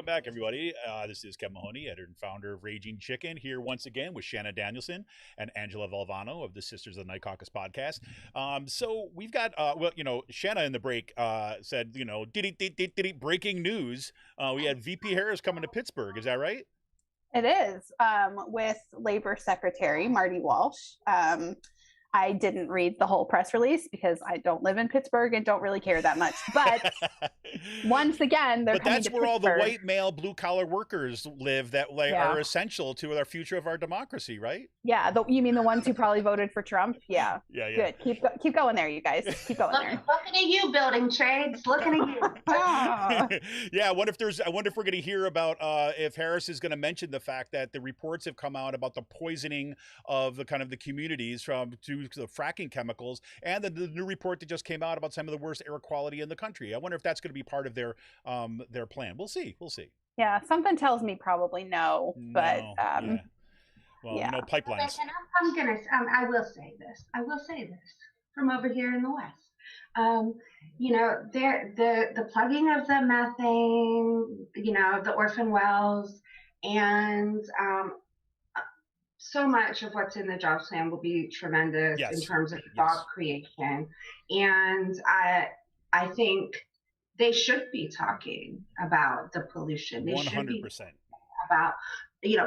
Welcome back, everybody. This is Kevin Mahoney, editor and founder of Raging Chicken, here once again with Shanna Danielson and Angela Valvano of the Sisters of the Night Caucus podcast. So we've got, Shanna in the break said, breaking news. We had VP Harris coming to Pittsburgh. Is that right? It is, with Labor Secretary Marty Walsh. I didn't read the whole press release because I don't live in Pittsburgh and don't really care that much. But once again, they're coming to Pittsburgh. But that's where all the white male blue collar workers live that are essential to our future of our democracy, right? Yeah, you mean the ones who probably voted for Trump? Yeah. Yeah. Good. Keep going there, you guys. Keep going there. Looking at you, building trades. Looking at you. Yeah, I wonder if we're going to hear about if Harris is going to mention the fact that the reports have come out about the poisoning of the kind of the communities to the fracking chemicals, and the new report that just came out about some of the worst air quality in the country. I wonder if that's going to be part of their plan. We'll see. Yeah, something tells me probably no, but pipelines. And I will say this from over here in the West. The plugging of the methane, the orphan wells, and so much of what's in the jobs plan will be tremendous in terms of job creation. And I think they should be talking about the pollution. They 100%. Should be about,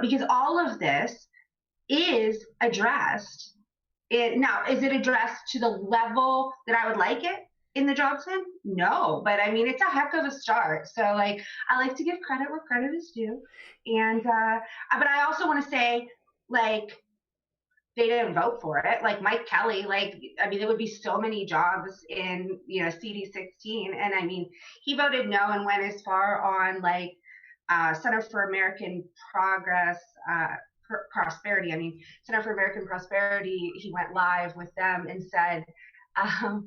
because all of this is addressed. Now, is it addressed to the level that I would like it in the jobs plan? No, but I mean, it's a heck of a start. So I like to give credit where credit is due. And, but I also want to say, they didn't vote for it. Like Mike Kelly, there would be so many jobs in, CD16. And I mean, he voted no and went as far on Center for American Prosperity. Center for American Prosperity, he went live with them and said, I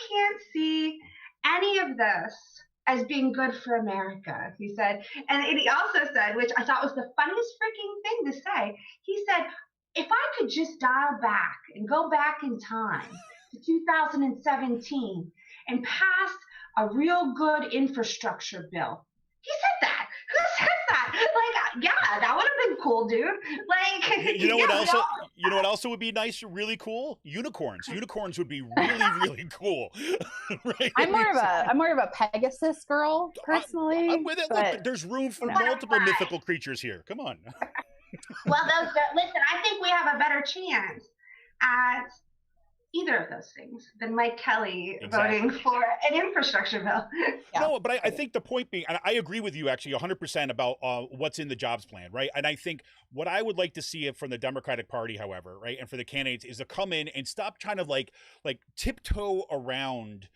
can't see any of this as being good for America, he said. And he also said, which I thought was the funniest freaking thing to say, he said, if I could just dial back and go back in time to 2017 and pass a real good infrastructure bill. He said that. Who said that? That would have been cool, dude. You know what also would be nice, really cool? Unicorns. Unicorns would be really, really cool. Right? I'm more of a Pegasus girl, personally. I'm with it. Look, there's room for multiple mythical creatures here. Come on. Well, listen, I think we have a better chance at either of those things than Mike Kelly voting for an infrastructure bill. No, but I think the point being, and I agree with you actually 100% about what's in the jobs plan, right? And I think what I would like to see from the Democratic Party, however, right, and for the candidates is to come in and stop trying to like tiptoe around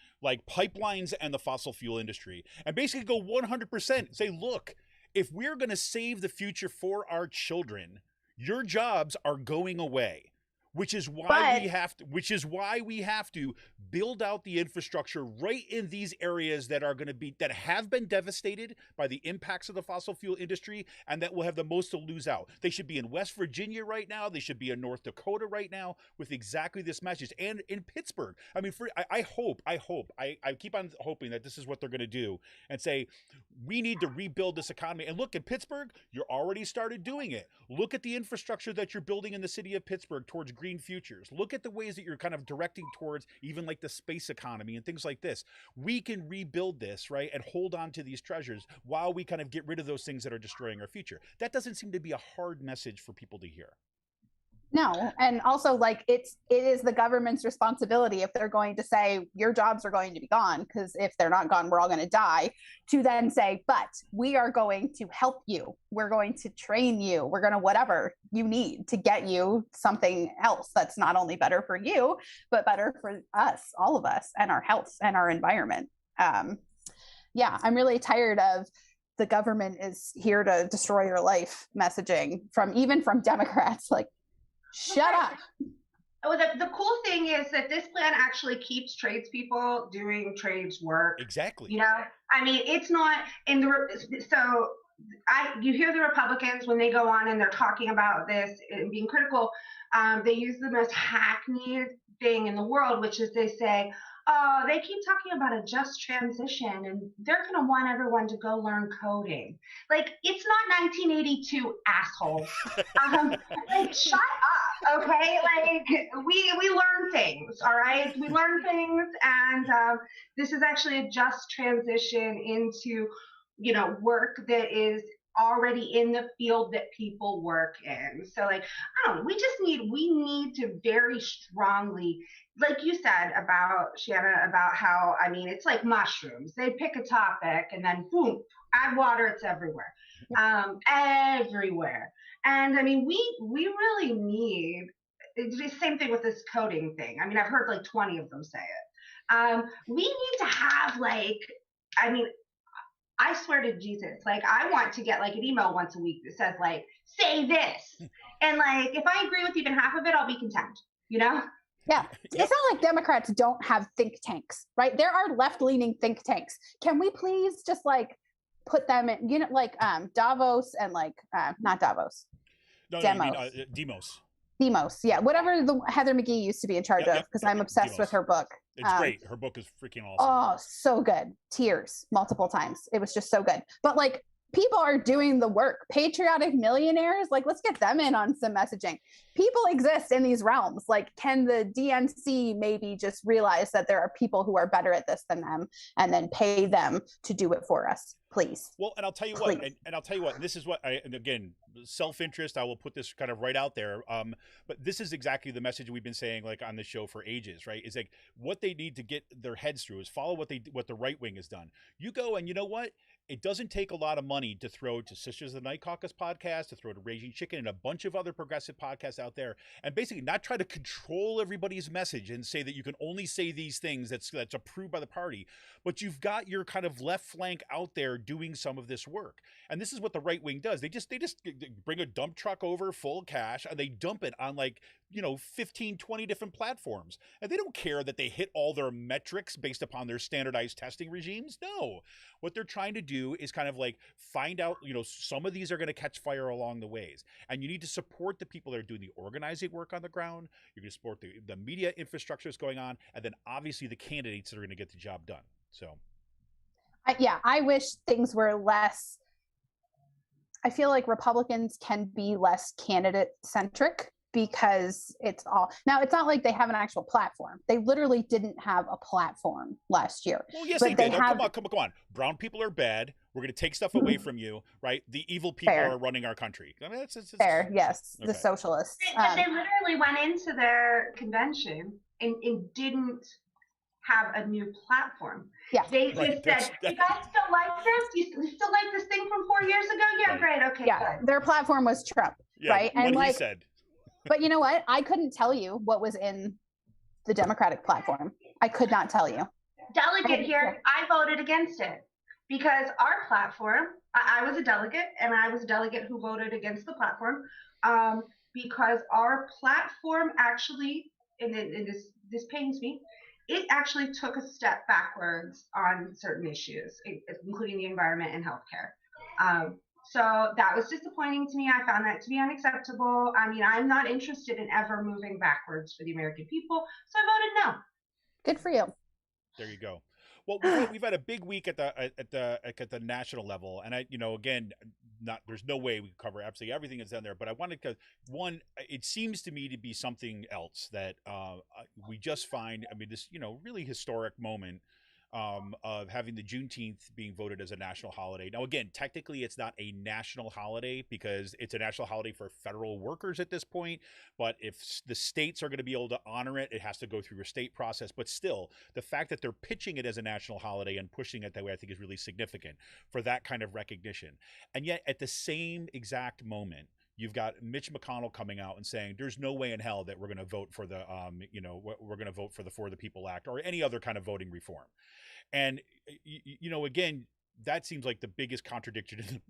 pipelines and the fossil fuel industry and basically go 100%. Say, look, if we're going to save the future for our children, your jobs are going away. Which is why we have to build out the infrastructure right in these areas that have been devastated by the impacts of the fossil fuel industry and that will have the most to lose out. They should be in West Virginia right now. They should be in North Dakota right now with exactly this message, and in Pittsburgh. I mean, I keep on hoping that this is what they're going to do and say, we need to rebuild this economy. And look, in Pittsburgh, you're already started doing it. Look at the infrastructure that you're building in the city of Pittsburgh towards green futures. Look at the ways that you're kind of directing towards even the space economy and things like this. We can rebuild this, right, and hold on to these treasures while we kind of get rid of those things that are destroying our future. That doesn't seem to be a hard message for people to hear. No, and also it is the government's responsibility if they're going to say your jobs are going to be gone, because if they're not gone, we're all going to die, to then say, but we are going to help you. We're going to train you. We're going to whatever you need to get you something else that's not only better for you, but better for us, all of us, and our health and our environment. I'm really tired of the government is here to destroy your life messaging from Democrats. Shut up. Oh, the cool thing is that this plan actually keeps tradespeople doing trades work. Exactly. It's not in the you hear the Republicans when they go on and they're talking about this and being critical. They use the most hackneyed thing in the world, which is they say, oh, they keep talking about a just transition and they're going to want everyone to go learn coding. Like, it's not 1982, assholes. Like, shut up, okay? Like, we learn things, all right? We learn things, and this is actually a just transition into, work that is already in the field that people work in. So, like, I don't know, we need to very strongly, like you said about Shanna, about how, I mean, it's like mushrooms. They pick a topic and then boom, add water, it's everywhere. Everywhere. And I mean, we really need, it's the same thing with this coding thing. I mean, I've heard like 20 of them say it. We need to have like, I mean, I swear to Jesus, like, I want to get like an email once a week that says like, say this. And like, if I agree with even half of it, I'll be content, Yeah. Yep. It's not like Democrats don't have think tanks, right? There are left-leaning think tanks. Can we please just like put them in, like Davos and like, not Davos. No, Demos. you mean Demos. Demos, yeah, whatever the Heather McGee used to be in charge of, because I'm obsessed Demos. with her book. It's great. Her book is freaking awesome. Oh, so good. Tears multiple times. It was just so good. But like, people are doing the work. Patriotic millionaires, like, let's get them in on some messaging. People exist in these realms. Like, can the DNC maybe just realize that there are people who are better at this than them, and then pay them to do it for us, please? Well, and I'll tell you what, and I'll tell you what, this is what and again, self-interest, I will put this kind of right out there. But this is exactly the message we've been saying, like, on the show for ages, right? Is like, what they need to get their heads through is follow what the right wing has done. You go, and you know what? It doesn't take a lot of money to throw to Sisters of the Night Caucus podcast, to throw to Raging Chicken and a bunch of other progressive podcasts out there, and basically not try to control everybody's message and say that you can only say these things that's approved by the party, but you've got your kind of left flank out there doing some of this work. And this is what the right wing does. They just bring a dump truck over full of cash and they dump it on, like, 15, 20 different platforms. And they don't care that they hit all their metrics based upon their standardized testing regimes. No. What they're trying to do is kind of like find out, some of these are going to catch fire along the ways. And you need to support the people that are doing the organizing work on the ground. You're going to support the media infrastructure that's going on. And then obviously the candidates that are going to get the job done. So. I wish things were less. I feel like Republicans can be less candidate centric, because it's not like they have an actual platform. They literally didn't have a platform last year. Well, yes, they did. Come on. Brown people are bad. We're going to take stuff away from you, right? The evil people are running our country. I mean, it's fair, yes. Okay. The socialists. They literally went into their convention and didn't have a new platform. Yeah. They said, you guys still like this? You still like this thing from 4 years ago? Yeah, right. Great. Okay, yeah. good. Their platform was Trump, right? And what he said. But you know what? I couldn't tell you what was in the Democratic platform. I could not tell you. Delegate here, I voted against it because our platform, I was a delegate, and I was a delegate who voted against the platform because our platform actually, and this pains me, it actually took a step backwards on certain issues, including the environment and healthcare. So that was disappointing to me. I found that to be unacceptable. I mean, I'm not interested in ever moving backwards for the American people, so I voted no. Good for you. There you go. Well, we've had a big week at the national level, and there's no way we can cover absolutely everything that's down there. But I wanted to it seems to me to be something else that we just find. I mean, this really historic moment of having the Juneteenth being voted as a national holiday. Now, again, technically it's not a national holiday because it's a national holiday for federal workers at this point. But if the states are going to be able to honor it, it has to go through a state process. But still, the fact that they're pitching it as a national holiday and pushing it that way, I think is really significant for that kind of recognition. And yet at the same exact moment, you've got Mitch McConnell coming out and saying there's no way in hell that we're going to vote for the we're going to vote for the For the People Act or any other kind of voting reform. And again, that seems like the biggest contradiction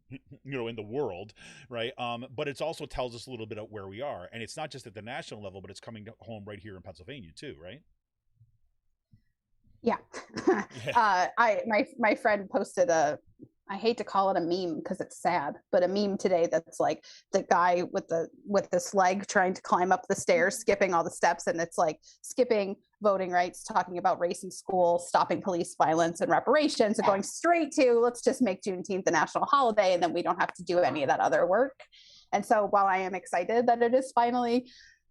in the world, right? But it also tells us a little bit of where we are, and it's not just at the national level, but it's coming home right here in Pennsylvania too, right? Yeah. My friend posted I hate to call it a meme because it's sad, but a meme today that's like the guy with this leg trying to climb up the stairs, skipping all the steps, and it's like skipping voting rights, talking about race in school, stopping police violence and reparations, and going straight to let's just make Juneteenth a national holiday and then we don't have to do any of that other work. And so while I am excited that it is finally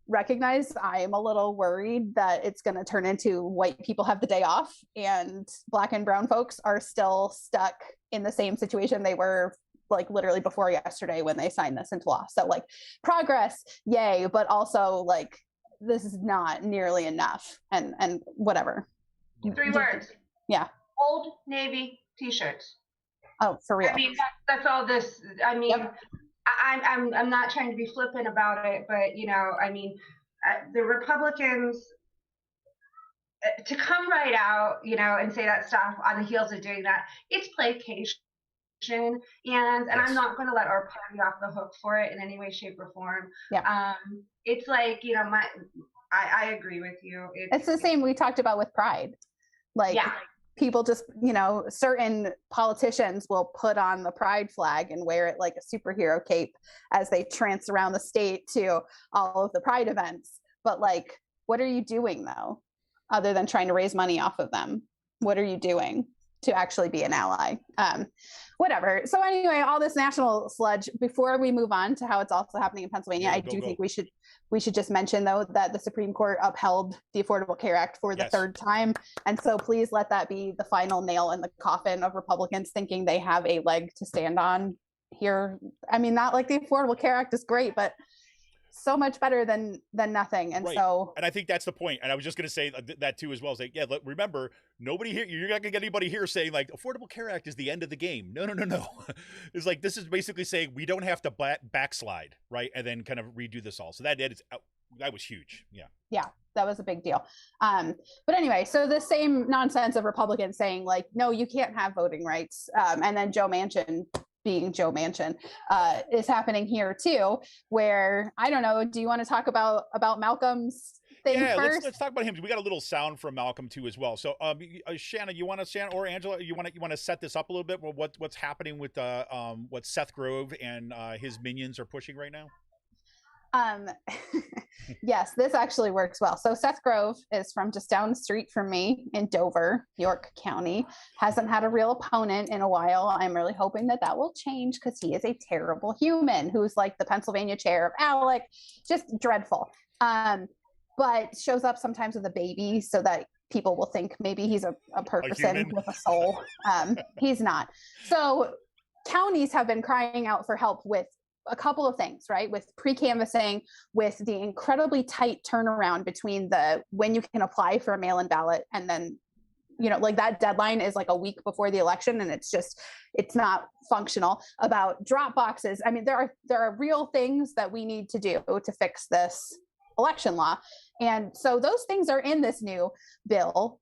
recognized, I am a little worried that it's going to turn into white people have the day off and Black and brown folks are still stuck in the same situation they were like literally before yesterday when they signed this into law. So like progress, yay, but also like this is not nearly enough and whatever. 3 words. Yeah. Old Navy t-shirts. Oh, for real. I mean, that's all this, I mean, Yep. I'm not trying to be flippant about it, but you know, I mean, the Republicans to come right out, you know, and say that stuff on the heels of doing that, it's placation. And I'm not going to let our party off the hook for it in any way, shape, or form. Yeah. It's like, you know, I agree with you. It's the same we talked about with Pride. Like people just, you know, certain politicians will put on the Pride flag and wear it like a superhero cape as they trance around the state to all of the Pride events. But like, what are you doing though, other than trying to raise money off of them? What are you doing to actually be an ally? Whatever. So anyway, all this national sludge, before we move on to how it's also happening in Pennsylvania, I do think we should just mention though that the Supreme Court upheld the Affordable Care Act for the third time. And so please let that be the final nail in the coffin of Republicans thinking they have a leg to stand on here. I mean, not like the Affordable Care Act is great, but so much better than nothing. And so, and I think that's the point. And I was just going to say that too as well. Say, yeah, remember, nobody here, you're not going to get anybody here saying like Affordable Care Act is the end of the game. No. It's like, this is basically saying we don't have to backslide, right? And then kind of redo this all. So that was huge. Yeah, that was a big deal. But anyway, so the same nonsense of Republicans saying like, no, you can't have voting rights. And then Joe Manchin being Joe Manchin, is happening here too, where, I don't know, do you want to talk about Malcolm's thing first? Let's talk about him. We got a little sound from Malcolm too as well. So Shanna, or Angela, you want to set this up a little bit? What's happening with what Seth Grove and his minions are pushing right now? Yes, this actually works well. So Seth Grove is from just down the street from me in Dover, York County. Hasn't had a real opponent in a while. I'm really hoping that will change because he is a terrible human who's like the Pennsylvania chair of ALEC, just dreadful. But shows up sometimes with a baby so that people will think maybe he's a person with a soul. He's not. So counties have been crying out for help with a couple of things, right? With pre-canvassing, with the incredibly tight turnaround between when you can apply for a mail-in ballot and then, you know, like that deadline is like a week before the election and it's not functional. About drop boxes. I mean, there are real things that we need to do to fix this election law. And so those things are in this new bill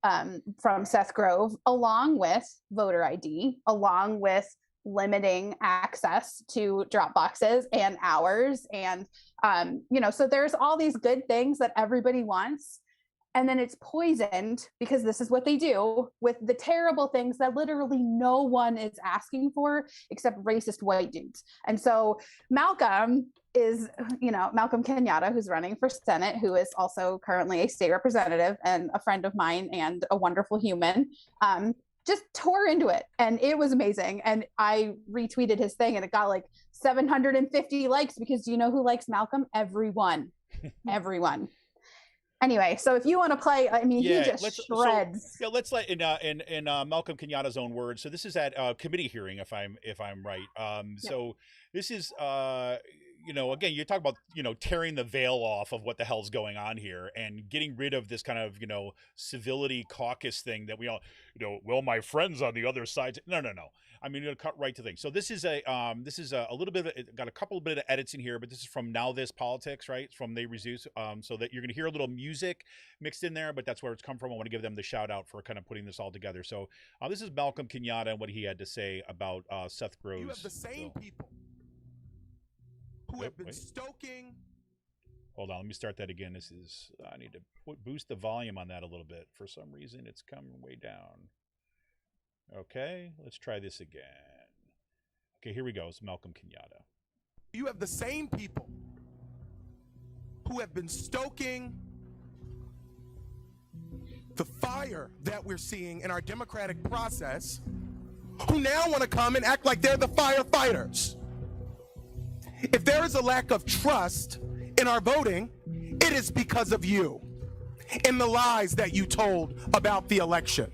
from Seth Grove, along with voter ID, along with limiting access to drop boxes and hours. And, you know, so there's all these good things that everybody wants. And then it's poisoned because this is what they do with the terrible things that literally no one is asking for except racist white dudes. And so Malcolm Kenyatta, who's running for Senate, who is also currently a state representative and a friend of mine and a wonderful human, just tore into it. And it was amazing. And I retweeted his thing and it got like 750 likes because do you know who likes Malcolm? Everyone. Anyway, so if you want to play, I mean, he just shreds. Let's let in Malcolm Kenyatta's own words. So this is at a committee hearing, if I'm right. So this is, you know, again, you talk about, you know, tearing the veil off of what the hell's going on here and getting rid of this kind of, you know, civility caucus thing that we all, you know, well, my friends on the other side. No. I mean, it'll cut right to things. So this is a little bit of it got a couple of bit of edits in here, but this is from Now This Politics, right? It's from They Reduce, so that you're going to hear a little music mixed in there, but that's where it's come from. I want to give them the shout out for kind of putting this all together. So this is Malcolm Kenyatta and what he had to say about Seth Grove's. You have the same people who have been stoking. Hold on, let me start that again. This is, I need to boost the volume on that a little bit. For some reason, it's coming way down. Okay, let's try this again. Okay, here we go. It's Malcolm Kenyatta. You have the same people who have been stoking the fire that we're seeing in our democratic process, who now want to come and act like they're the firefighters. If there is a lack of trust in our voting, it is because of you and the lies that you told about the election.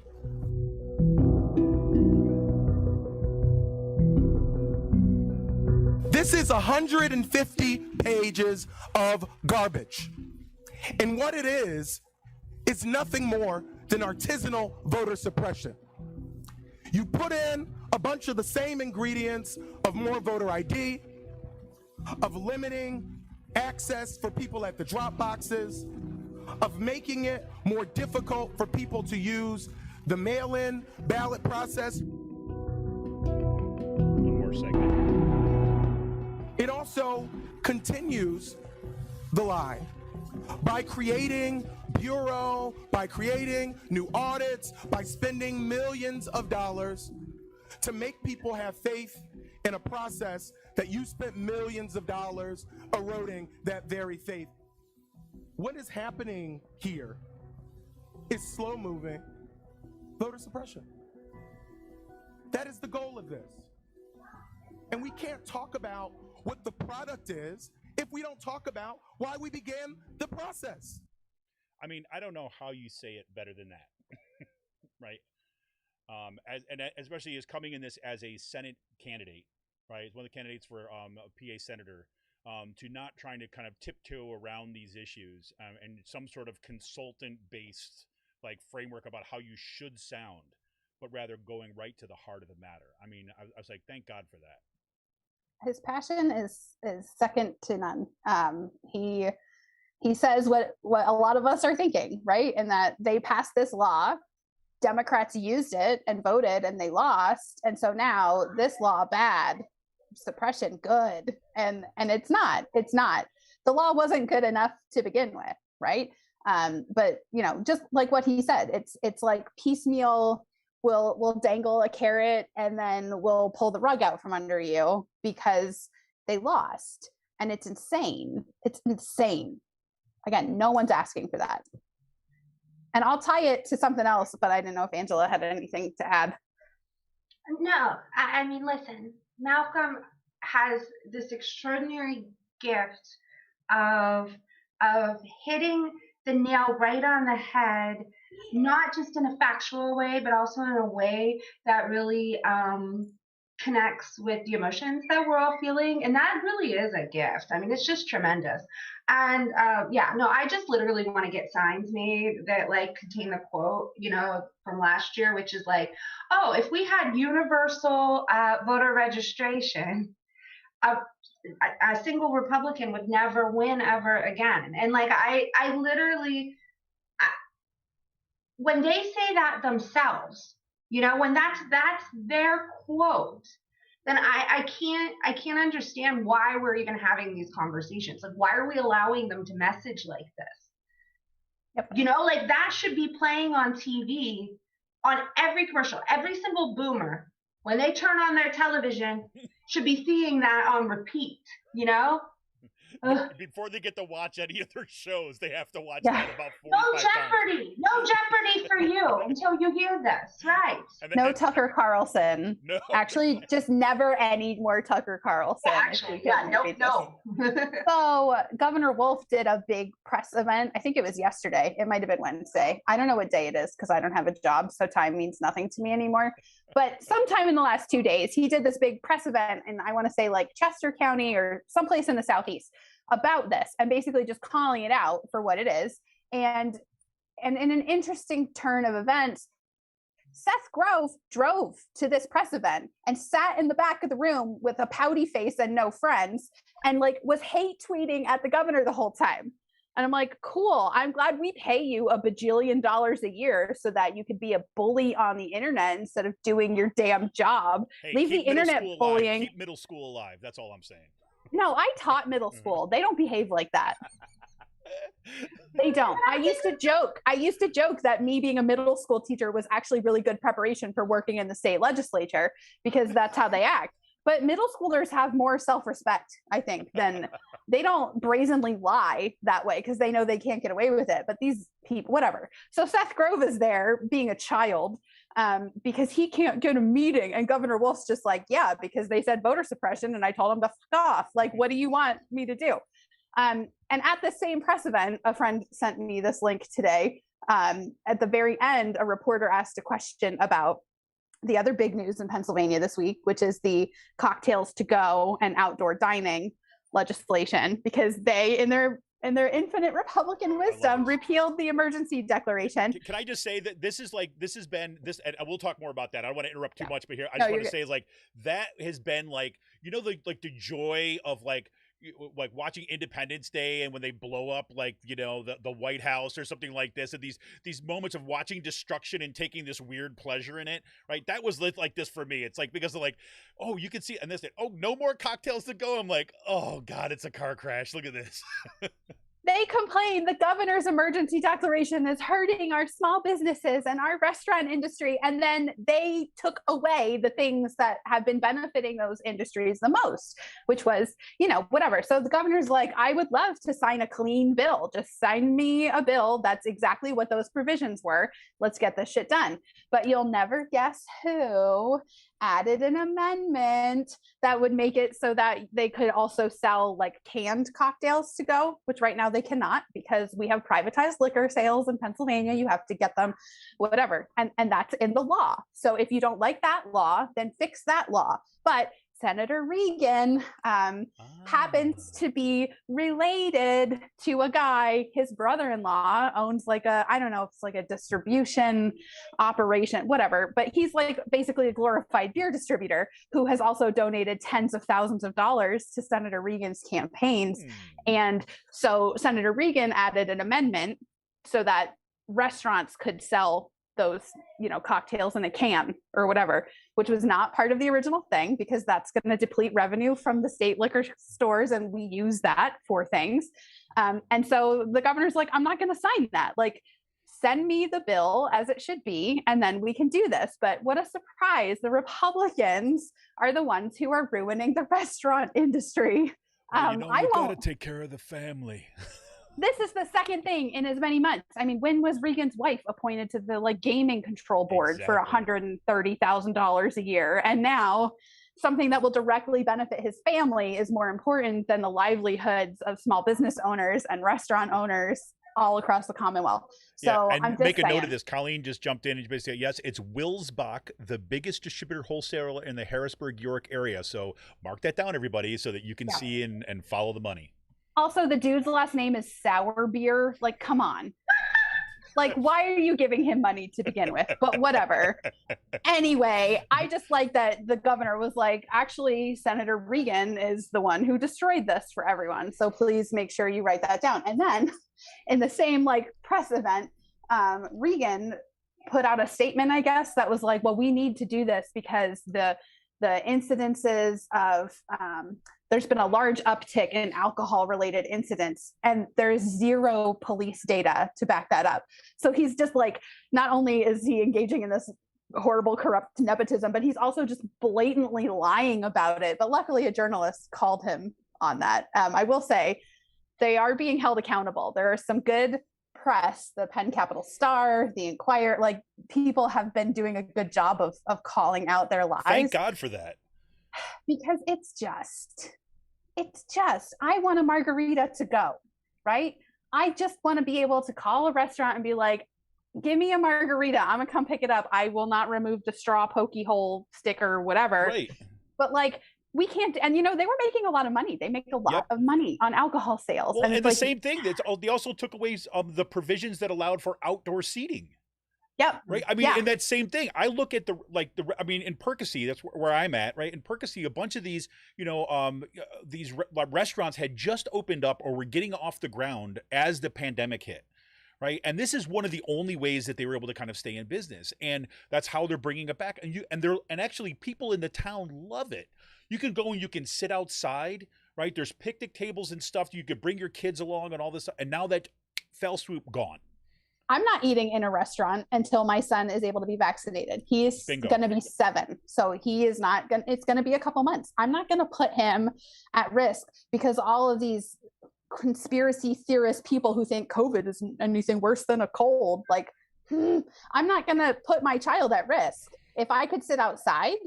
This is 150 pages of garbage. And what it is nothing more than artisanal voter suppression. You put in a bunch of the same ingredients of more voter ID, of limiting access for people at the drop boxes, of making it more difficult for people to use the mail-in ballot process. One more segment. It also continues the lie by creating bureau, by creating new audits, by spending millions of dollars to make people have faith in a process that you spent millions of dollars eroding that very faith. What is happening here is slow-moving voter suppression. That is the goal of this. And we can't talk about what the product is if we don't talk about why we began the process. I mean, I don't know how you say it better than that, right? Especially as coming in this as a Senate candidate, right? As one of the candidates for a PA senator, to not trying to kind of tiptoe around these issues and some sort of consultant-based like framework about how you should sound, but rather going right to the heart of the matter. I mean, I was like, thank God for that. His passion is second to none. He says what a lot of us are thinking, right? And that they passed this law, Democrats used it and voted and they lost. And so now this law bad, suppression good. And it's not. The law wasn't good enough to begin with, right? But you know, just like what he said, it's like piecemeal. We'll dangle a carrot and then we'll pull the rug out from under you because they lost. And it's insane. It's insane. Again, no one's asking for that. And I'll tie it to something else, but I didn't know if Angela had anything to add. No, I mean, listen, Malcolm has this extraordinary gift of hitting the nail right on the head, not just in a factual way, but also in a way that really connects with the emotions that we're all feeling. And that really is a gift. I mean, it's just tremendous. And I just literally want to get signs made that like contain the quote, you know, from last year, which is like, oh, if we had universal voter registration, a single Republican would never win ever again. And like, I literally, when they say that themselves, you know, when that's their quote, then I can't understand why we're even having these conversations. Like, why are we allowing them to message like this? Yep. You know, like that should be playing on TV on every commercial. Every single boomer, when they turn on their television, should be seeing that on repeat, you know? Before they get to watch any of their shows, they have to watch Yeah. that about 45 times. No Jeopardy for you until you hear this, right? No Tucker Carlson. No. Actually, just never any more Tucker Carlson. No. So Governor Wolf did a big press event. I think it was yesterday. It might have been Wednesday. I don't know what day it is because I don't have a job, so time means nothing to me anymore. But sometime in the last 2 days, he did this big press event, and I want to say like Chester County or someplace in the Southeast about this, and basically just calling it out for what it is. And in an interesting turn of events, Seth Grove drove to this press event and sat in the back of the room with a pouty face and no friends, and like was hate tweeting at the governor the whole time. And I'm like, cool, I'm glad we pay you $1 bajillion a year so that you could be a bully on the internet instead of doing your damn job. Hey, leave the internet bullying. Keep middle school alive. That's all I'm saying. No, I taught middle school. They don't behave like that. They don't. I used to joke that me being a middle school teacher was actually really good preparation for working in the state legislature because that's how they act. But middle schoolers have more self-respect, I think, than they don't brazenly lie that way because they know they can't get away with it. But these people, whatever. So Seth Grove is there being a child because he can't get a meeting. And Governor Wolf's just like, yeah, because they said voter suppression and I told him to fuck off. Like, what do you want me to do? And at the same press event, a friend sent me this link today. At the very end, a reporter asked a question about the other big news in Pennsylvania this week, which is the cocktails to go and outdoor dining legislation, because they, in their infinite Republican wisdom, repealed the emergency declaration. Can I just say that this has been, and we'll talk more about that. I don't want to interrupt too much, but here, I just want to say is like, that has been like, you know, the joy of like watching Independence Day and when they blow up like, you know, the White House or something like this, and these moments of watching destruction and taking this weird pleasure in it, right? That was like this for me. It's like, because of like, oh, you can see, and this, oh, no more cocktails to go. I'm like, oh God, it's a car crash. Look at this. They complain the governor's emergency declaration is hurting our small businesses and our restaurant industry. And then they took away the things that have been benefiting those industries the most, which was, you know, whatever. So the governor's like, I would love to sign a clean bill. Just sign me a bill. That's exactly what those provisions were. Let's get this shit done. But you'll never guess who added an amendment that would make it so that they could also sell like canned cocktails to go, which right now they cannot because we have privatized liquor sales in Pennsylvania. You have to get them, whatever. And that's in the law. So if you don't like that law, then fix that law. But Senator Regan happens to be related to a guy, his brother-in-law owns like I don't know if it's like a distribution operation, whatever, but he's like basically a glorified beer distributor who has also donated tens of thousands of dollars to Senator Regan's campaigns. And so Senator Regan added an amendment so that restaurants could sell those, you know, cocktails in a can or whatever, which was not part of the original thing because that's going to deplete revenue from the state liquor stores. And we use that for things. And so the governor's like, I'm not going to sign that. Like, send me the bill as it should be, and then we can do this. But what a surprise. The Republicans are the ones who are ruining the restaurant industry. Well, you know, we got to take care of the family. This is the second thing in as many months. I mean, when was Regan's wife appointed to the like gaming control board for $130,000 a year? And now something that will directly benefit his family is more important than the livelihoods of small business owners and restaurant owners all across the Commonwealth. So and I'm just make a saying. note of this. Colleen just jumped in and basically said, yes, it's Wilsbach, the biggest distributor wholesaler in the Harrisburg, York area. So mark that down, everybody, so that you can see and follow the money. Also, the dude's last name is Sour Beer. Like, come on. Like, why are you giving him money to begin with? But whatever. Anyway, I just like that the governor was like, actually, Senator Regan is the one who destroyed this for everyone. So please make sure you write that down. And then in the same like press event, Regan put out a statement, I guess, that was like, well, we need to do this because the incidences of there's been a large uptick in alcohol related incidents and there's zero police data to back that up. So he's just like, not only is he engaging in this horrible corrupt nepotism, but he's also just blatantly lying about it. But luckily a journalist called him on that. I will say they are being held accountable. There are some good press, the Penn Capital Star, the Inquirer, like people have been doing a good job of calling out their lies. Thank God for that. Because it's just, I want a margarita to go, right? I just want to be able to call a restaurant and be like, give me a margarita. I'm gonna come pick it up. I will not remove the straw pokey hole sticker or whatever. Right. But like, we can't, and you know, they were making a lot of money. They make a lot of money on alcohol sales. Well, and the like, same thing, they also took away the provisions that allowed for outdoor seating. Yep. Right. I mean, and that same thing. I look at I mean, in Percy, that's where I'm at, right? In Percy, a bunch of these, you know, these restaurants had just opened up or were getting off the ground as the pandemic hit. Right. And this is one of the only ways that they were able to kind of stay in business. And that's how they're bringing it back. And actually people in the town love it. You can go and you can sit outside, right? There's picnic tables and stuff. You could bring your kids along and all this. And now that fell swoop gone. I'm not eating in a restaurant until my son is able to be vaccinated. He's going to be 7. So he is not going to, it's going to be a couple months. I'm not going to put him at risk because all of these conspiracy theorist people who think COVID is anything worse than a cold, like, I'm not going to put my child at risk. If I could sit outside,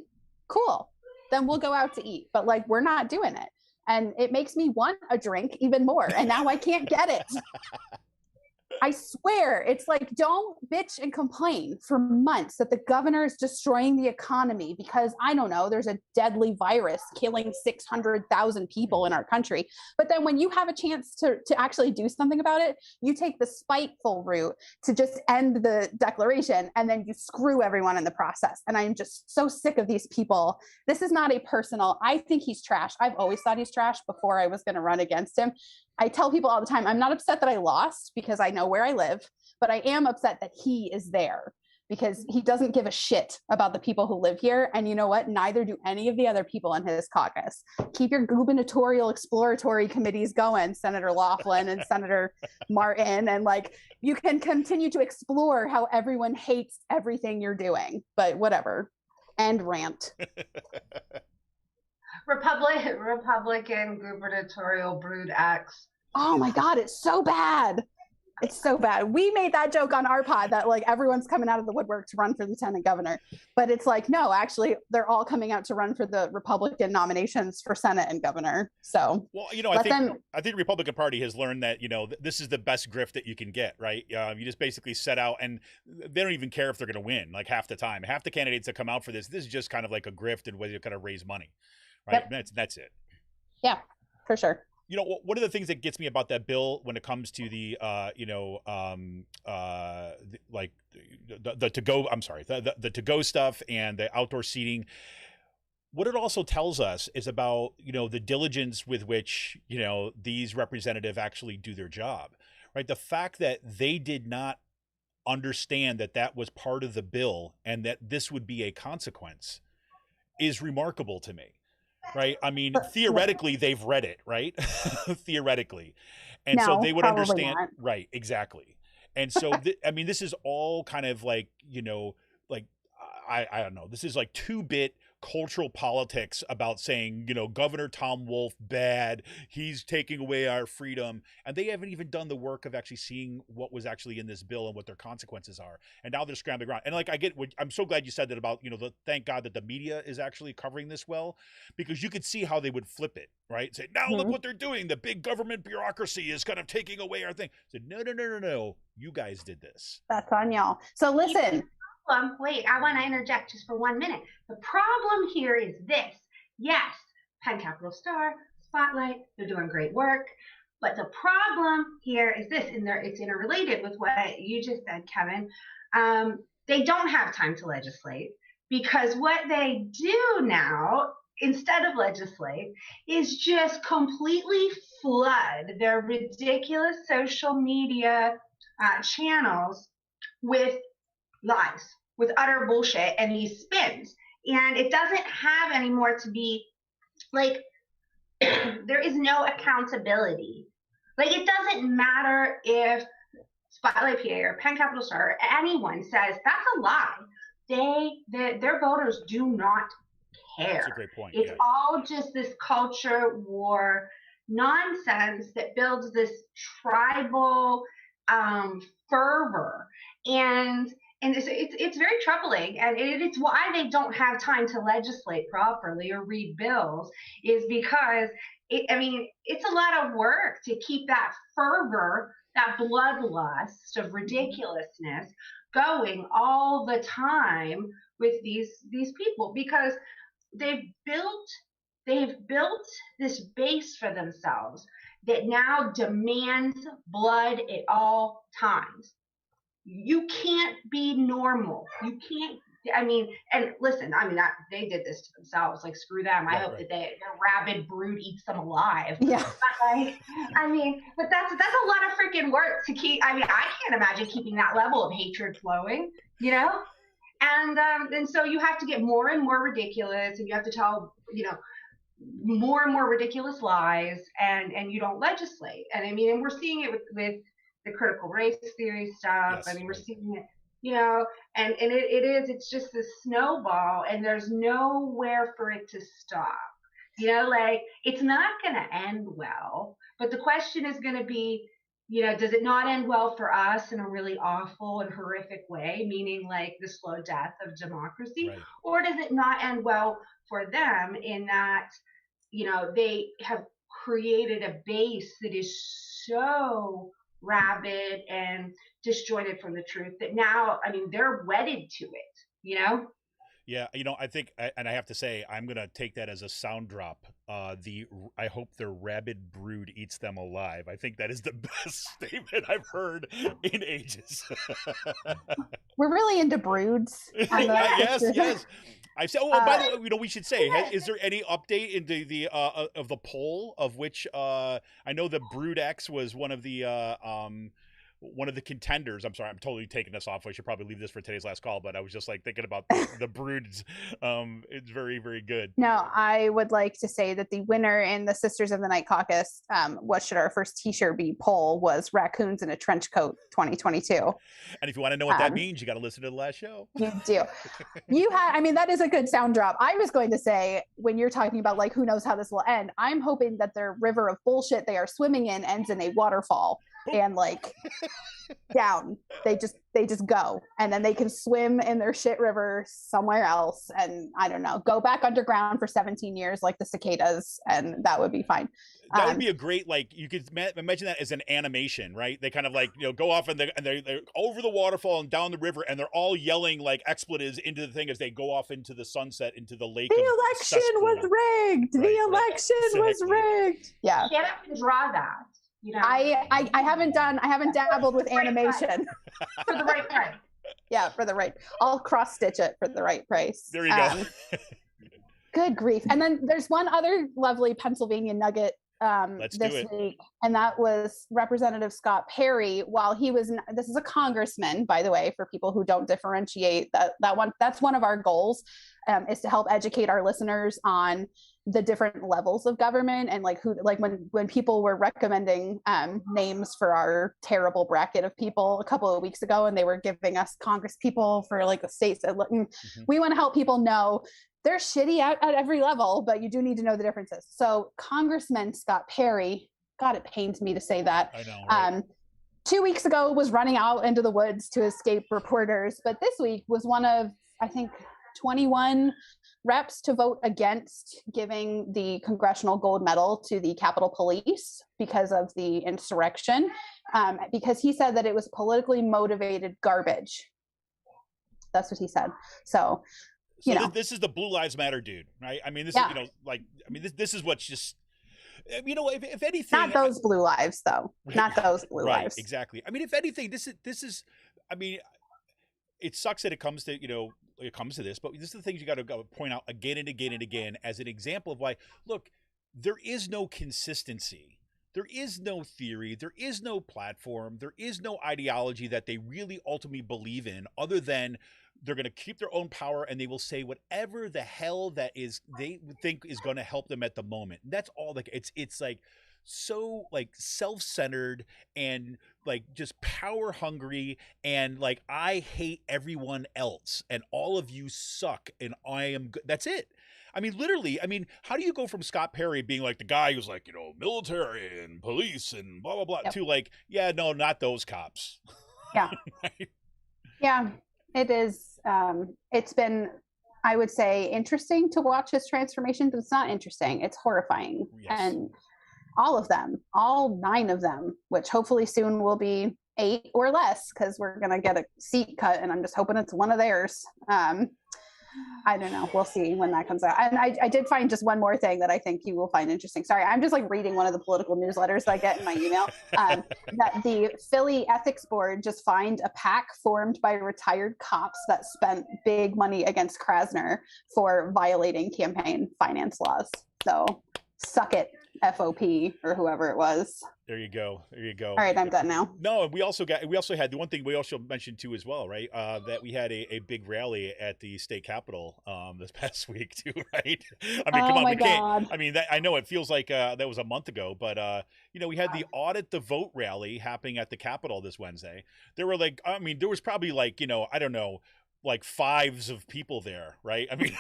cool, then we'll go out to eat. But like, we're not doing it. And it makes me want a drink even more. And now I can't get it. I swear, it's like, don't bitch and complain for months that the governor is destroying the economy because, I don't know, there's a deadly virus killing 600,000 people in our country. But then when you have a chance to actually do something about it, you take the spiteful route to just end the declaration, and then you screw everyone in the process. And I'm just so sick of these people. This is not a personal, I think he's trash. I've always thought he's trash before I was going to run against him. I tell people all the time, I'm not upset that I lost because I know where I live, but I am upset that he is there because he doesn't give a shit about the people who live here. And you know what? Neither do any of the other people in his caucus. Keep your gubernatorial exploratory committees going, Senator Laughlin and Senator Martin. And like, you can continue to explore how everyone hates everything you're doing, but whatever. End rant. Republican gubernatorial brood acts. Oh my God, it's so bad. It's so bad. We made that joke on our pod that like everyone's coming out of the woodwork to run for lieutenant governor. But it's like, no, actually, they're all coming out to run for the Republican nominations for Senate and governor. So, well, you know, I think the Republican Party has learned that, you know, this is the best grift that you can get, right? You just basically set out, and they don't even care if they're going to win. Like half the time, half the candidates that come out for this is just kind of like a grift and way to kind of raise money, right? Yep. That's it. Yeah, for sure. You know, one of the things that gets me about that bill when it comes to the, the to-go, I'm sorry, the to-go stuff and the outdoor seating, what it also tells us is about, you know, the diligence with which, you know, these representatives actually do their job, right? The fact that they did not understand that that was part of the bill and that this would be a consequence is remarkable to me. Right. I mean, theoretically, they've read it, right? Theoretically. And no, so they would understand. Not. Right. Exactly. And so, I mean, this is all kind of like, you know, like, I don't know. This is like 2-bit cultural politics about saying, you know, Governor Tom Wolf, bad. He's taking away our freedom. And they haven't even done the work of actually seeing what was actually in this bill and what their consequences are. And now they're scrambling around. And like, I'm so glad you said that about, you know, thank God that the media is actually covering this well, because you could see how they would flip it, right? Say, now look what they're doing. The big government bureaucracy is kind of taking away our thing. Said, no. You guys did this. That's on y'all. So listen. Wait, I want to interject just for 1 minute. The problem here is this. Yes, Penn Capital Star, Spotlight, they're doing great work. But the problem here is this, and it's interrelated with what you just said, Kevin. They don't have time to legislate, because what they do now, instead of legislate, is just completely flood their ridiculous social media channels with lies, with utter bullshit and these spins. And it doesn't have anymore to be like, there is no accountability. Like, it doesn't matter if Spotlight PA or Penn Capital Star or anyone says that's a lie. Their voters do not care. That's a great point. It's all just this culture war nonsense that builds this tribal fervor. And it's very troubling, and it's why they don't have time to legislate properly or read bills, is because it's a lot of work to keep that fervor, that bloodlust of ridiculousness going all the time with these people, because they've built this base for themselves that now demands blood at all times. You can't be normal. You can't. And listen, they did this to themselves. Like, screw them. I hope that their rabid brood eats them alive. Yeah. But that's a lot of freaking work to keep. I can't imagine keeping that level of hatred flowing, you know? And so you have to get more and more ridiculous, and you have to tell, you know, more and more ridiculous lies, and you don't legislate. And we're seeing it with the critical race theory stuff. Yes, I mean, we're right. seeing it, and it's just a snowball, and there's nowhere for it to stop. Like it's not going to end well, but the question is going to be, does it not end well for us in a really awful and horrific way, meaning like the slow death of democracy, Right. or does it not end well for them in that, they have created a base that is so rabid and disjointed from the truth that now, I mean, they're wedded to it. Yeah, I think, and I have to say, I'm gonna take that as a sound drop. I hope their rabid brood eats them alive. I think that is the best statement I've heard in ages. We're really into broods. On the Yes. I said. Oh, by the way, we should say, is there any update into the of the poll of which I know the Brood X was one of the contenders. I'm sorry, I'm totally taking this off. I should probably leave this for today's last call, but I was just like thinking about the Broods. It's very, very good. No, I would like to say that the winner in the Sisters of the Night Caucus, what should our first t-shirt be poll, was Raccoons in a Trench Coat 2022. And if you want to know what that means, you got to listen to the last show. You do. That is a good sound drop. I was going to say, when you're talking about like, who knows how this will end, I'm hoping that their river of bullshit they are swimming in ends in a waterfall. And like down, they just go, and then they can swim in their shit river somewhere else, and I don't know, go back underground for 17 years like the cicadas, and that would be fine. That would be a great, like, you could imagine that as an animation, right? They kind of like, go off and they're over the waterfall and down the river, and they're all yelling like expletives into the thing as they go off into the sunset, into the lake. The election was rigged. Right, the election was rigged. Yeah. Get up and draw that. I haven't dabbled with animation. For the right price. Yeah, for the right. I'll cross stitch it for the right price. There you go. Good grief. And then there's one other lovely Pennsylvania nugget this week, and that was Representative Scott Perry. While this is a congressman, by the way, for people who don't differentiate that's one of our goals, is to help educate our listeners on the different levels of government, and like when people were recommending names for our terrible bracket of people a couple of weeks ago, and they were giving us Congress people for like the states. We want to help people know they're shitty at every level, but you do need to know the differences. So Congressman Scott Perry, God, it pains me to say that. I know, right? 2 weeks ago was running out into the woods to escape reporters, but this week was one of, I think, 21 reps to vote against giving the Congressional Gold Medal to the Capitol Police because of the insurrection, because he said that it was politically motivated garbage. That's what he said. So this is the Blue Lives Matter dude, right? I mean, this is, this is what's just, if anything, not those blue lives though, not those blue lives. Exactly. I mean, if anything, this is, I mean, it sucks that it comes to, this, but this is the things you got to go point out again and again and again as an example of why, look, there is no consistency. There is no theory. There is no platform. There is no ideology that they really ultimately believe in, other than they're going to keep their own power, and they will say whatever the hell that is they think is going to help them at the moment. That's all. Like it's like so like self-centered and like just power hungry, and like I hate everyone else and all of you suck and I am good. That's it. I mean, literally, how do you go from Scott Perry being like the guy who's like, military and police and blah, blah, blah, to like, yeah, no, not those cops. Yeah. Right? Yeah, it is. It's been, I would say, interesting to watch his transformation, but it's not interesting. It's horrifying. Yes. And all of them, all 9 of them, which hopefully soon will be 8 or less, because we're going to get a seat cut, and I'm just hoping it's one of theirs. I don't know. We'll see when that comes out. And I did find just one more thing that I think you will find interesting. Sorry, I'm just like reading one of the political newsletters that I get in my email. That the Philly Ethics Board just fined a PAC formed by retired cops that spent big money against Krasner for violating campaign finance laws. So suck it, FOP, or whoever it was. There you go. There you go. All right, I'm done now. No, we also had the one thing we also mentioned too as well, right? That we had a big rally at the state capitol this past week too, right? I mean, come on, we can't. I mean, I know it feels like that was a month ago, but we had the Audit the Vote rally happening at the Capitol this Wednesday. There were there was probably I don't know, like fives of people there, right? I mean,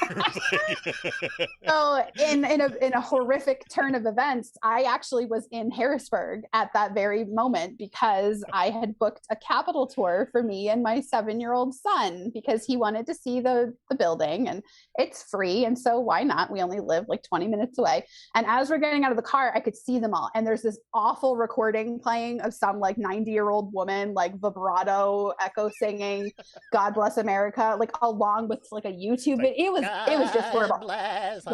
so in a horrific turn of events, I actually was in Harrisburg at that very moment because I had booked a Capitol tour for me and my 7-year-old son because he wanted to see the building, and it's free, and so why not? We only live like 20 minutes away. And as we're getting out of the car, I could see them all, and there's this awful recording playing of some like 90-year-old woman like vibrato echo singing "God Bless America," like along with like a YouTube. It was just horrible. Yes.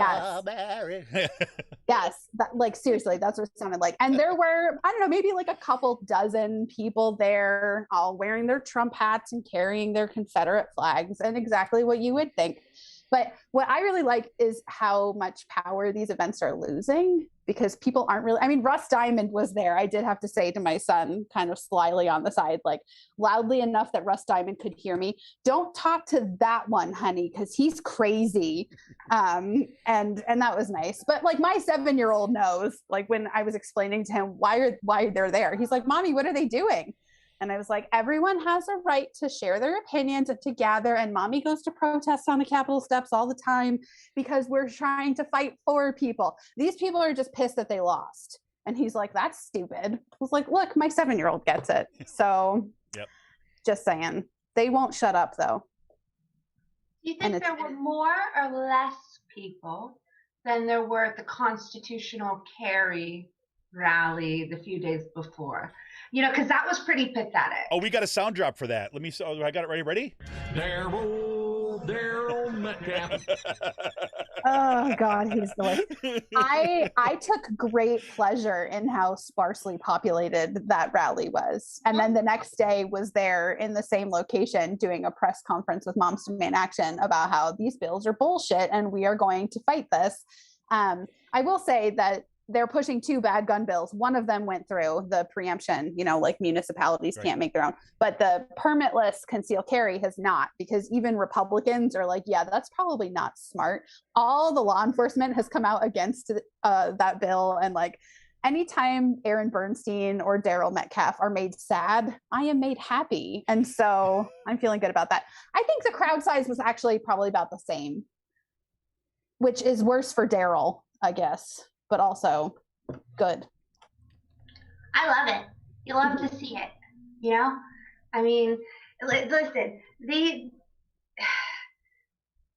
Yes. Like seriously, that's what it sounded like. And there were, I don't know, maybe like a couple dozen people there, all wearing their Trump hats and carrying their Confederate flags, and exactly what you would think. But what I really like is how much power these events are losing, because people aren't really, I mean, Russ Diamond was there. I did have to say to my son, kind of slyly on the side, like loudly enough that Russ Diamond could hear me, "Don't talk to that one, honey, because he's crazy." And that was nice. But like my 7-year-old knows, like when I was explaining to him why they're there, he's like, "Mommy, what are they doing?" And I was like, everyone has a right to share their opinions and to gather. And mommy goes to protest on the Capitol steps all the time because we're trying to fight for people. These people are just pissed that they lost. And he's like, "That's stupid." I was like, look, my 7-year-old gets it. So yep. Just saying. They won't shut up, though. Do you think there were more or less people than there were at the constitutional carry rally the few days before? Because that was pretty pathetic. Oh, we got a sound drop for that. Let me. I got it ready. Ready? Daryl Metcalf. Oh God, he's the way. I took great pleasure in how sparsely populated that rally was, and then the next day was there in the same location doing a press conference with Moms Demand Action about how these bills are bullshit and we are going to fight this. I will say that they're pushing 2 bad gun bills. One of them went through, the preemption, like municipalities can't make their own. But the permitless concealed carry has not, because even Republicans are like, yeah, that's probably not smart. All the law enforcement has come out against that bill. And like anytime Aaron Bernstein or Daryl Metcalf are made sad, I am made happy. And so I'm feeling good about that. I think the crowd size was actually probably about the same, which is worse for Daryl, I guess, but also good. I love it. You love to see it, I mean, listen,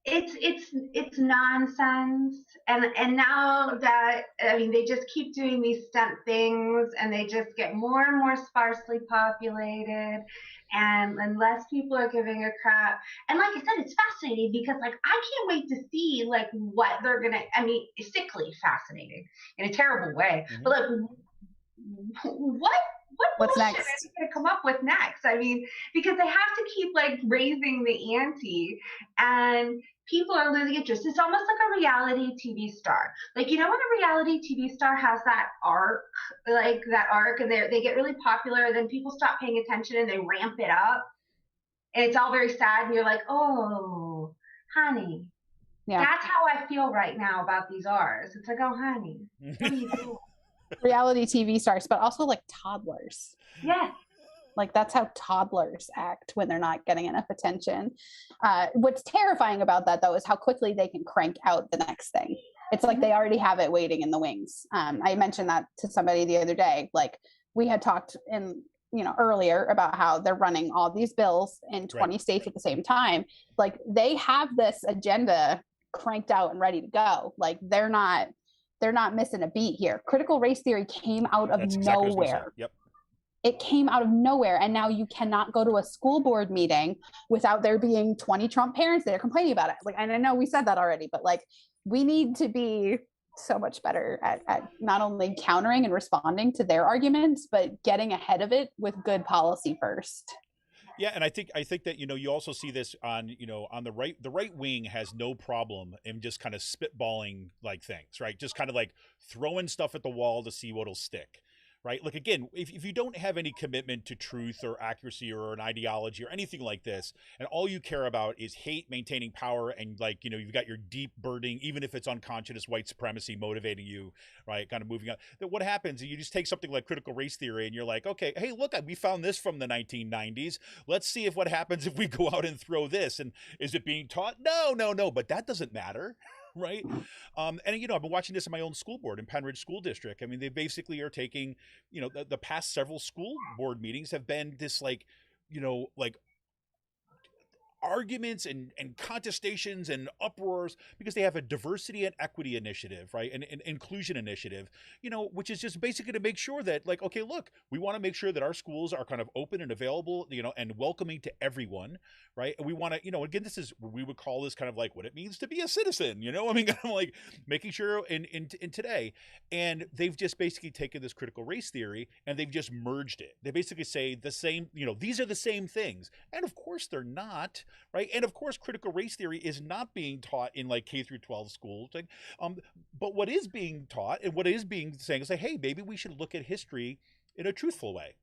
it's nonsense, and now that, I mean, they just keep doing these stunt things, and they just get more and more sparsely populated, and less people are giving a crap. And like I said, it's fascinating because like I can't wait to see like what they're gonna. I mean, sickly fascinating in a terrible way. Mm-hmm. But like, what's next? Are they gonna come up with next? I mean, because they have to keep like raising the ante, and people are losing interest. It's almost like a reality TV star. Like, when a reality TV star has that arc, and they get really popular, then people stop paying attention and they ramp it up. And it's all very sad, and you're like, oh, honey. Yeah. That's how I feel right now about these R's. It's like, oh, honey, what are you doing? Reality TV stars, but also like toddlers. Yeah. Like that's how toddlers act when they're not getting enough attention. What's terrifying about that, though, is how quickly they can crank out the next thing. It's like they already have it waiting in the wings. I mentioned that to somebody the other day. Like we had talked earlier about how they're running all these bills in 20 states at the same time. Like they have this agenda cranked out and ready to go. Like they're not missing a beat here. Critical race theory came out of nowhere. Yep. It came out of nowhere, and now you cannot go to a school board meeting without there being 20 Trump parents that are complaining about it. Like, and I know we said that already, but like, we need to be so much better at not only countering and responding to their arguments, but getting ahead of it with good policy first. Yeah, and I think that you also see this on on the right. The right wing has no problem in just kind of spitballing like things, right? Just kind of like throwing stuff at the wall to see what'll stick. right? Like, again, if you don't have any commitment to truth or accuracy or an ideology or anything like this, and all you care about is hate, maintaining power, and like, you've got your deep burdening, even if it's unconscious white supremacy motivating you, right? Kind of moving on. Then what happens? You just take something like critical race theory and you're like, okay, hey, look, we found this from the 1990s. Let's see what happens if we go out and throw this. And is it being taught? No, but that doesn't matter. Right. And, I've been watching this in my own school board in Penridge School District. I mean, they basically are taking, the past several school board meetings have been this like arguments and contestations and uproars because they have a diversity and equity initiative, right? And inclusion initiative, which is just basically to make sure that like, okay, look, we want to make sure that our schools are kind of open and available, and welcoming to everyone, right? And we want to, again, this is, we would call this kind of like what it means to be a citizen, I mean, kind of like making sure in today. And they've just basically taken this critical race theory and they've just merged it. They basically say the same, these are the same things. And of course they're not. Right. And of course, critical race theory is not being taught in like K through 12 schools. But what is being taught and what is being saying is like, hey, maybe we should look at history in a truthful way.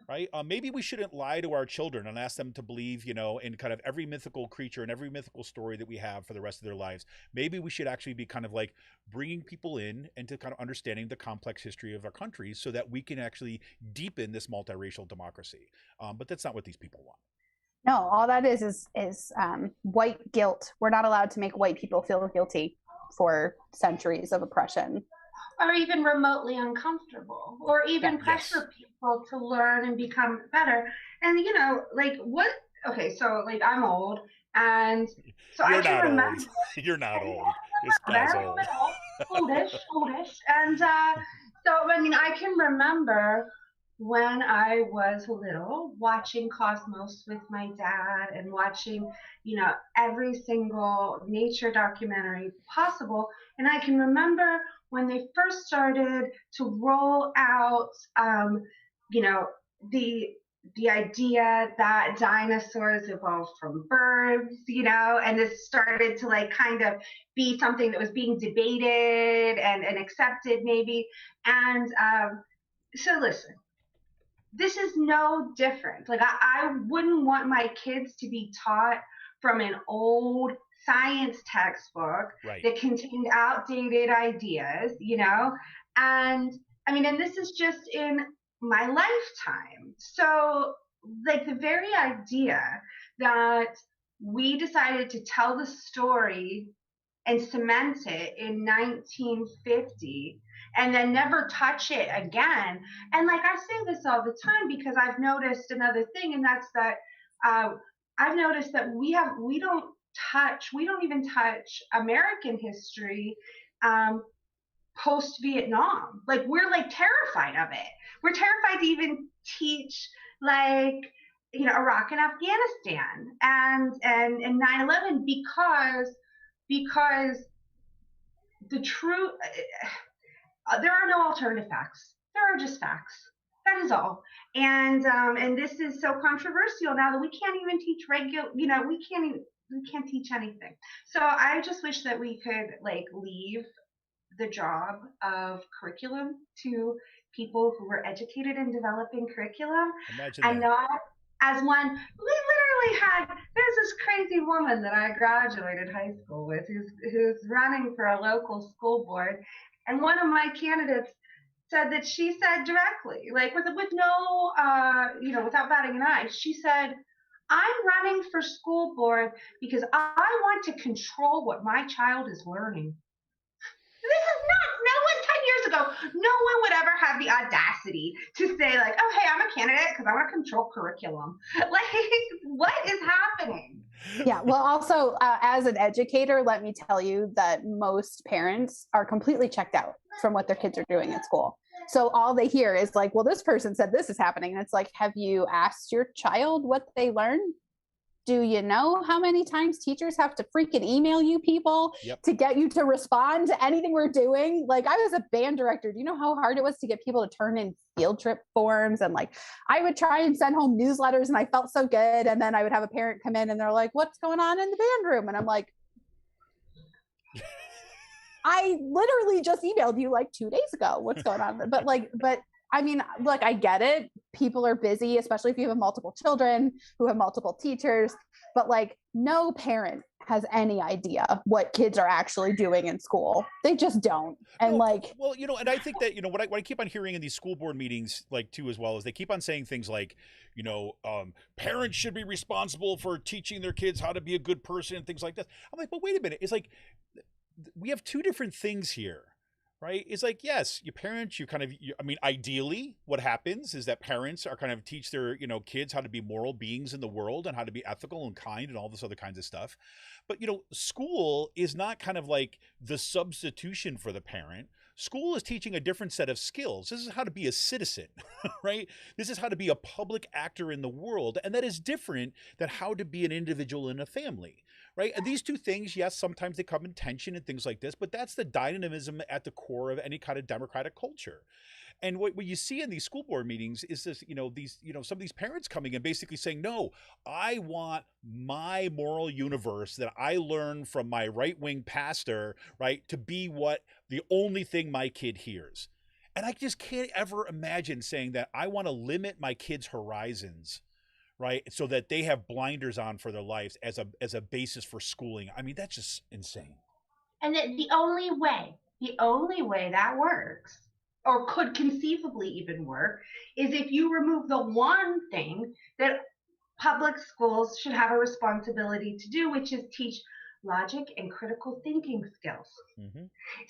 Right. Maybe we shouldn't lie to our children and ask them to believe, in kind of every mythical creature and every mythical story that we have for the rest of their lives. Maybe we should actually be kind of like bringing people in into kind of understanding the complex history of our country so that we can actually deepen this multiracial democracy. But that's not what these people want. No, all that is white guilt. We're not allowed to make white people feel guilty for centuries of oppression. Or even remotely uncomfortable, or even pressure people to learn and become better. And, okay, so like I'm old, and so I can remember. You're not old. This guy's old. Oldish. And so, I mean, I can remember when I was little, watching Cosmos with my dad and watching, every single nature documentary possible. And I can remember when they first started to roll out, the idea that dinosaurs evolved from birds, and this started to like kind of be something that was being debated and accepted maybe. And so listen. This is no different. Like I wouldn't want my kids to be taught from an old science textbook that contained outdated ideas, and I mean, and this is just in my lifetime. So like the very idea that we decided to tell the story and cement it in 1950 and then never touch it again. And like I say this all the time because I've noticed another thing, and that's that I've noticed that we don't even touch American history post-Vietnam. Like we're like terrified of it. We're terrified to even teach like Iraq and Afghanistan and 9/11 because the truth, there are no alternative facts. There are just facts. That is all. And this is so controversial now that we can't even teach we can't teach anything. So I just wish that we could like leave the job of curriculum to people who were educated in developing curriculum. Imagine and that. Not as one. We literally there's this crazy woman that I graduated high school with who's running for a local school board. And one of my candidates said that she said directly, like with no, without batting an eye, she said, I'm running for school board because I want to control what my child is learning. This is not, no one 10 years ago, no one would ever have the audacity to say like, oh, hey, I'm a candidate because I want to control curriculum. Like, what is happening? Yeah, well, also, as an educator, let me tell you that most parents are completely checked out from what their kids are doing at school. So all they hear is like, well, this person said this is happening. And it's like, have you asked your child what they learned? Do you know how many times teachers have to freaking email you people to get you to respond to anything we're doing? Like I was a band director. Do you know how hard it was to get people to turn in field trip forms? And like, I would try and send home newsletters and I felt so good. And then I would have a parent come in and they're like, what's going on in the band room? And I'm like, I literally just emailed you like 2 days ago. What's going on? But I mean, look, I get it. People are busy, especially if you have multiple children who have multiple teachers, but like no parent has any idea what kids are actually doing in school. They just don't. And No, like, well, and I think that, what I keep on hearing in these school board meetings, like too, as well, is they keep on saying things like, parents should be responsible for teaching their kids how to be a good person and things like that. I'm like, but wait a minute. It's like, we have two different things here. Right? It's like, yes, your parents, ideally what happens is that parents are kind of teach their, kids how to be moral beings in the world and how to be ethical and kind and all this other kinds of stuff. But, school is not kind of like the substitution for the parent. School is teaching a different set of skills. This is how to be a citizen, right? This is how to be a public actor in the world. And that is different than how to be an individual in a family. Right. And these two things, yes, sometimes they come in tension and things like this, but that's the dynamism at the core of any kind of democratic culture. And what you see in these school board meetings is this, some of these parents coming in basically saying, no, I want my moral universe that I learn from my right-wing pastor, right, to be the only thing my kid hears. And I just can't ever imagine saying that I want to limit my kids' horizons, right, so that they have blinders on for their lives as a basis for schooling. I mean, that's just insane. And the only way that works, or could conceivably even work, is if you remove the one thing that public schools should have a responsibility to do, which is teach logic and critical thinking skills. Mm-hmm.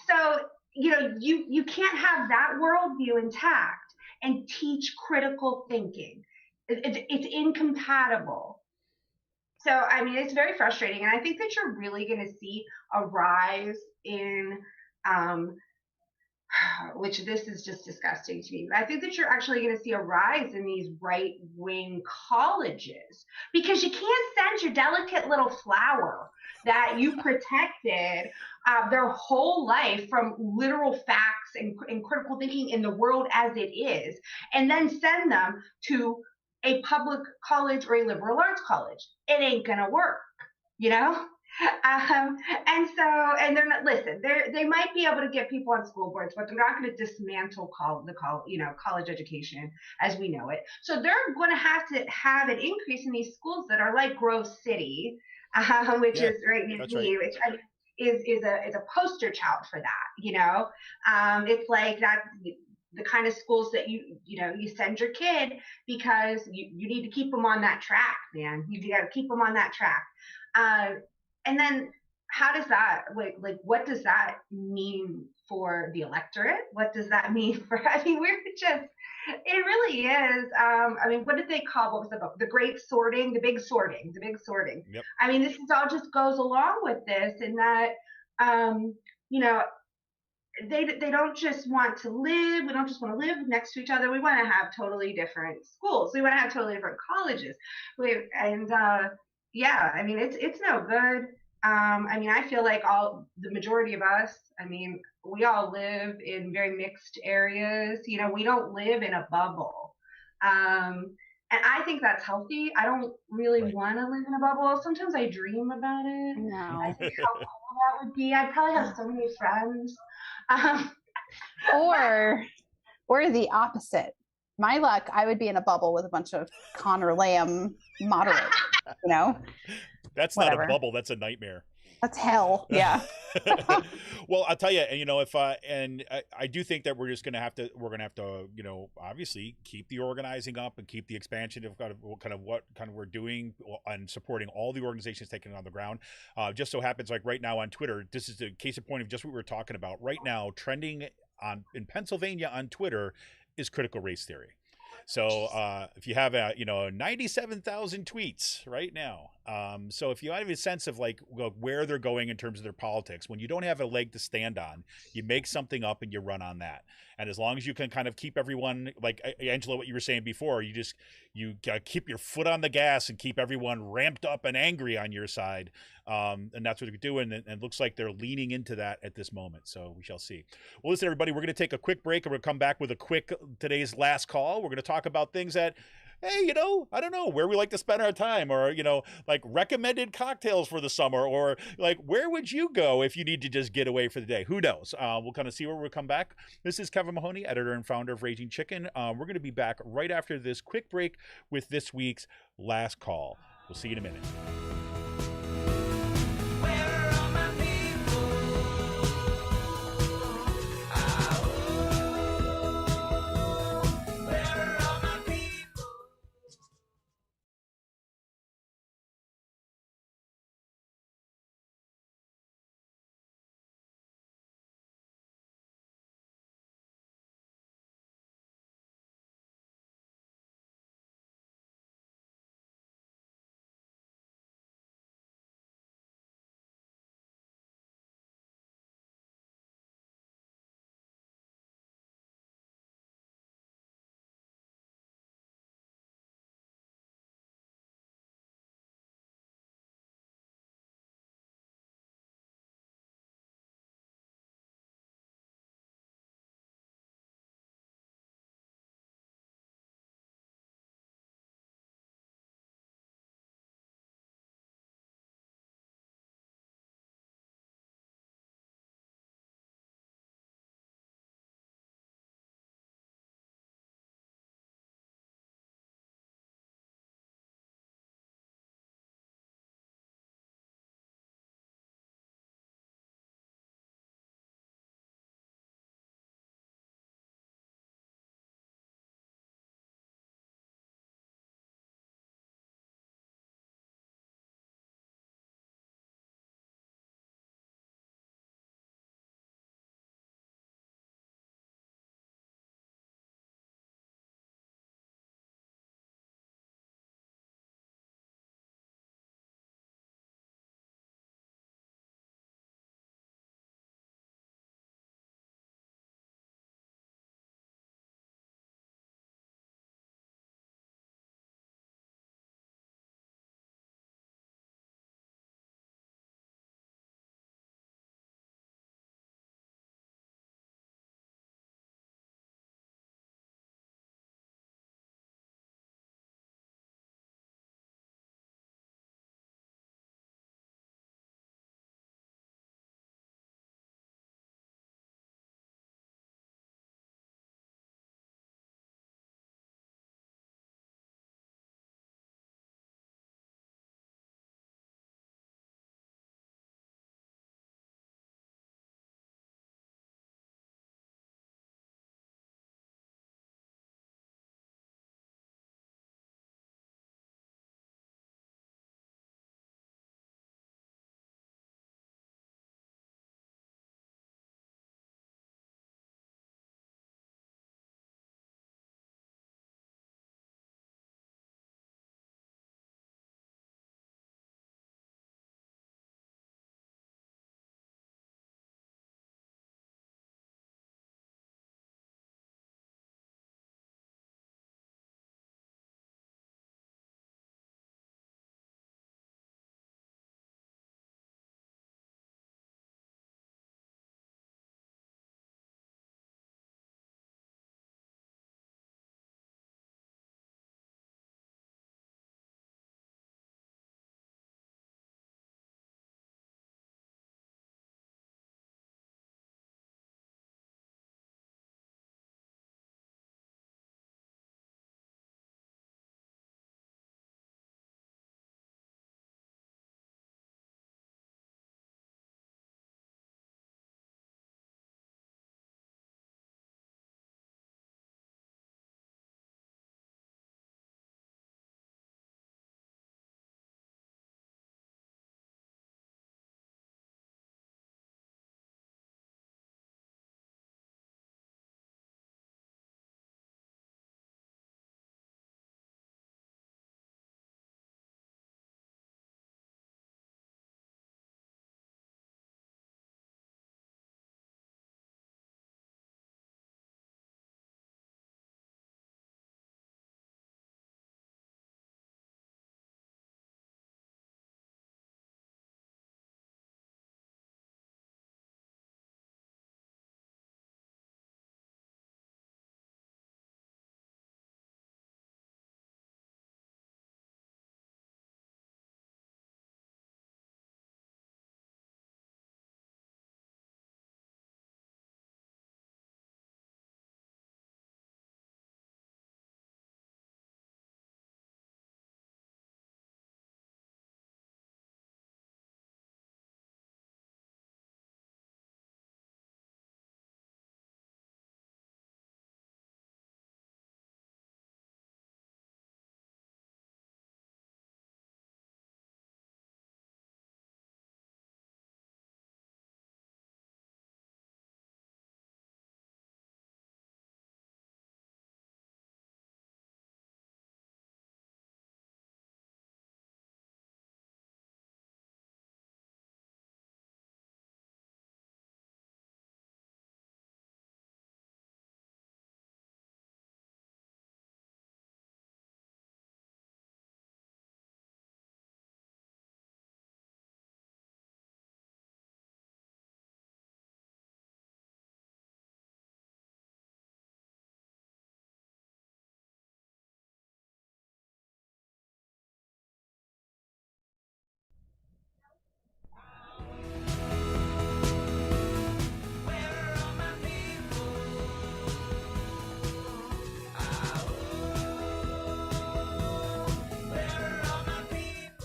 So, you can't have that worldview intact and teach critical thinking. It's incompatible. So, I mean, it's very frustrating. And I think that you're really going to see a rise in, which this is just disgusting to me, but I think that you're actually going to see a rise in these right-wing colleges, because you can't send your delicate little flower that you protected their whole life from literal facts and critical thinking in the world as it is, and then send them to a public college or a liberal arts college. It ain't gonna work, and they're not, listen, they might be able to get people on school boards, but they're not going to dismantle college education as we know it. So they're going to have an increase in these schools that are like Grove City, which is right near me, which is a poster child for that. It's like that. The kind of schools that you send your kid because you need to keep them on that track, man. You got to keep them on that track. And then how does that, what does that mean for the electorate? What does that mean for, it really is. What did they call, what was the book? The Big Sorting. Yep. This all just goes along with this, in that, they don't just want to live. We don't just want to live next to each other. We want to have totally different schools. We want to have totally different colleges. It's no good. I feel like the majority of us, we all live in very mixed areas. We don't live in a bubble. And I think that's healthy. I don't really want to live in a bubble. Sometimes I dream about it. No. I think how cool that would be. I'd probably have so many friends. Or the opposite. My luck, I would be in a bubble with a bunch of Connor Lamb moderates, That's Whatever. Not a bubble. That's a nightmare. That's hell. Yeah. Well, I'll tell you, and I do think that we're going to have to, obviously keep the organizing up and keep the expansion of what we're doing and supporting all the organizations taking it on the ground. Just so happens, like right now on Twitter, this is the case in point of just what we were talking about right now. Trending in Pennsylvania on Twitter is critical race theory. So if you have 97,000 tweets right now, so if you have a sense of where they're going in terms of their politics, when you don't have a leg to stand on, you make something up and you run on that. And as long as you can kind of keep everyone, like Angela, what you were saying before, you keep your foot on the gas and keep everyone ramped up and angry on your side. And that's what we're doing. And it looks like they're leaning into that at this moment. So we shall see. Well, listen, everybody, we're going to take a quick break and we'll come back with today's last call. We're going to talk about things that hey, I don't know where we like to spend our time, or, like recommended cocktails for the summer, or like where would you go if you need to just get away for the day? Who knows? We'll kind of see where we'll come back. This is Kevin Mahoney, editor and founder of Raging Chicken. We're going to be back right after this quick break with this week's Last Call. We'll see you in a minute.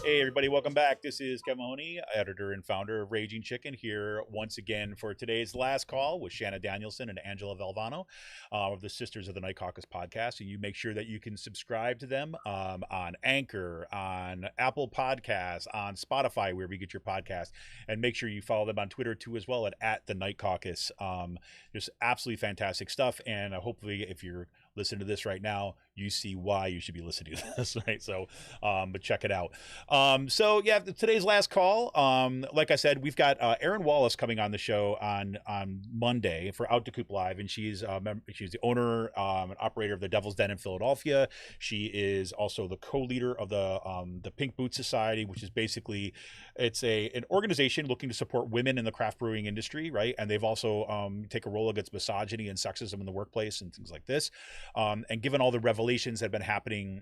Hey everybody, welcome back. This is Kevin Mahoney, editor and founder of Raging Chicken, here once again for today's last call with Shanna Danielson and Angela Valvano of the Sisters of the Night Caucus podcast. And you make sure that you can subscribe to them on Anchor, on Apple Podcasts, on Spotify, wherever you get your podcast, and make sure you follow them on Twitter too as well at the Night Caucus. Just absolutely fantastic stuff, and hopefully if you're listening to this right now, you see why you should be listening to this, right? So, but check it out. So yeah, today's last call. Like I said, we've got Erin Wallace coming on the show on Monday for Out to Coop Live, and she's the owner and operator of the Devil's Den in Philadelphia. She is also the co-leader of the Pink Boot Society, which is basically it's an organization looking to support women in the craft brewing industry, right? And they've also take a role against misogyny and sexism in the workplace and things like this. And given all the revelations that have been happening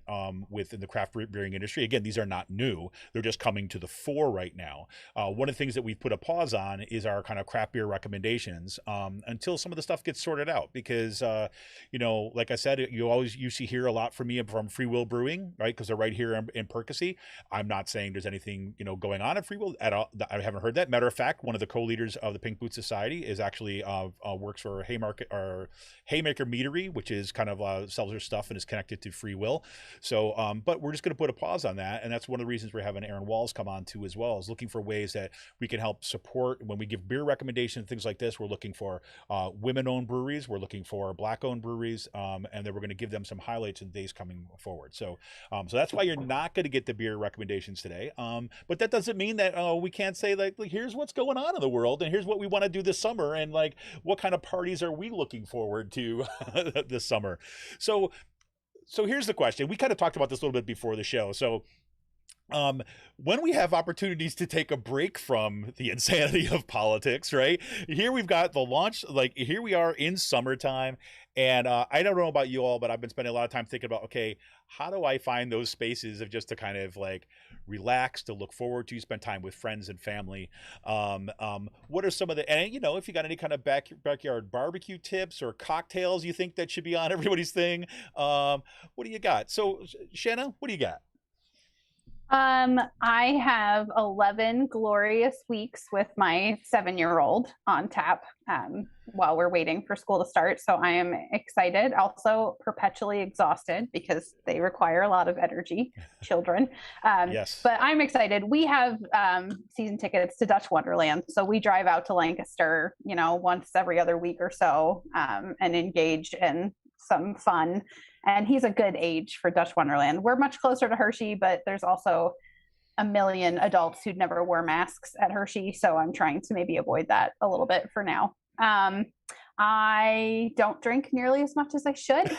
within the craft brewing industry, again, these are not new. They're just coming to the fore right now. One of the things that we've put a pause on is our kind of craft beer recommendations until some of the stuff gets sorted out. Because, like I said, you always usually hear a lot from me from Free Will Brewing, right? Because they're right here in Percy. I'm not saying there's anything, going on at Free Will at all. I haven't heard that. Matter of fact, one of the co-leaders of the Pink Boot Society is actually works for Haymaker Meadery, which is kind of sells her stuff and is connected to Free Will. So, but we're just going to put a pause on that. And that's one of the reasons we're having Erin Wallace come on too, as well, is looking for ways that we can help support when we give beer recommendations, things like this. We're looking for women-owned breweries. We're looking for Black-owned breweries. And then we're going to give them some highlights in the days coming forward. So, so that's why you're not going to get the beer recommendations today. But that doesn't mean that we can't say like, here's what's going on in the world and here's what we want to do this summer. And like, what kind of parties are we looking forward to this summer? So here's the question. We kind of talked about this a little bit before the show. So when we have opportunities to take a break from the insanity of politics, right? Here we've got the launch, like here we are in summertime. And I don't know about you all, but I've been spending a lot of time thinking about, okay, how do I find those spaces of just to kind of like relax, to look forward to, spend time with friends and family? What are some of the, and if you got any kind of backyard barbecue tips or cocktails you think that should be on everybody's thing, what do you got? So Shanna, what do you got? I have 11 glorious weeks with my 7-year-old on tap while we're waiting for school to start. So I am excited, also perpetually exhausted because they require a lot of energy, children. Yes. But I'm excited. We have season tickets to Dutch Wonderland. So we drive out to Lancaster, once every other week or so and engage in some fun. And he's a good age for Dutch Wonderland. We're much closer to Hershey, but there's also a million adults who'd never wore masks at Hershey. So I'm trying to maybe avoid that a little bit for now. I don't drink nearly as much as I should,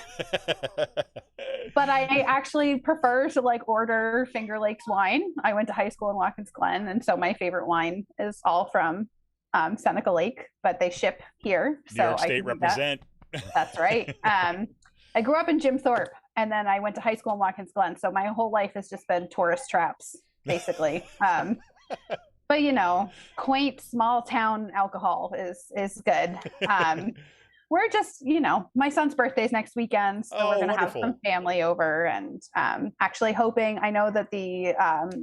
but I actually prefer to order Finger Lakes wine. I went to high school in Watkins Glen. And so my favorite wine is all from Seneca Lake, but they ship here. New York State represent. That's right. I grew up in Jim Thorpe, and then I went to high school in Watkins Glen. So my whole life has just been tourist traps, basically. But quaint small town alcohol is good. We're just, my son's birthday is next weekend, so we're going to have some family over, and actually hoping. I know that the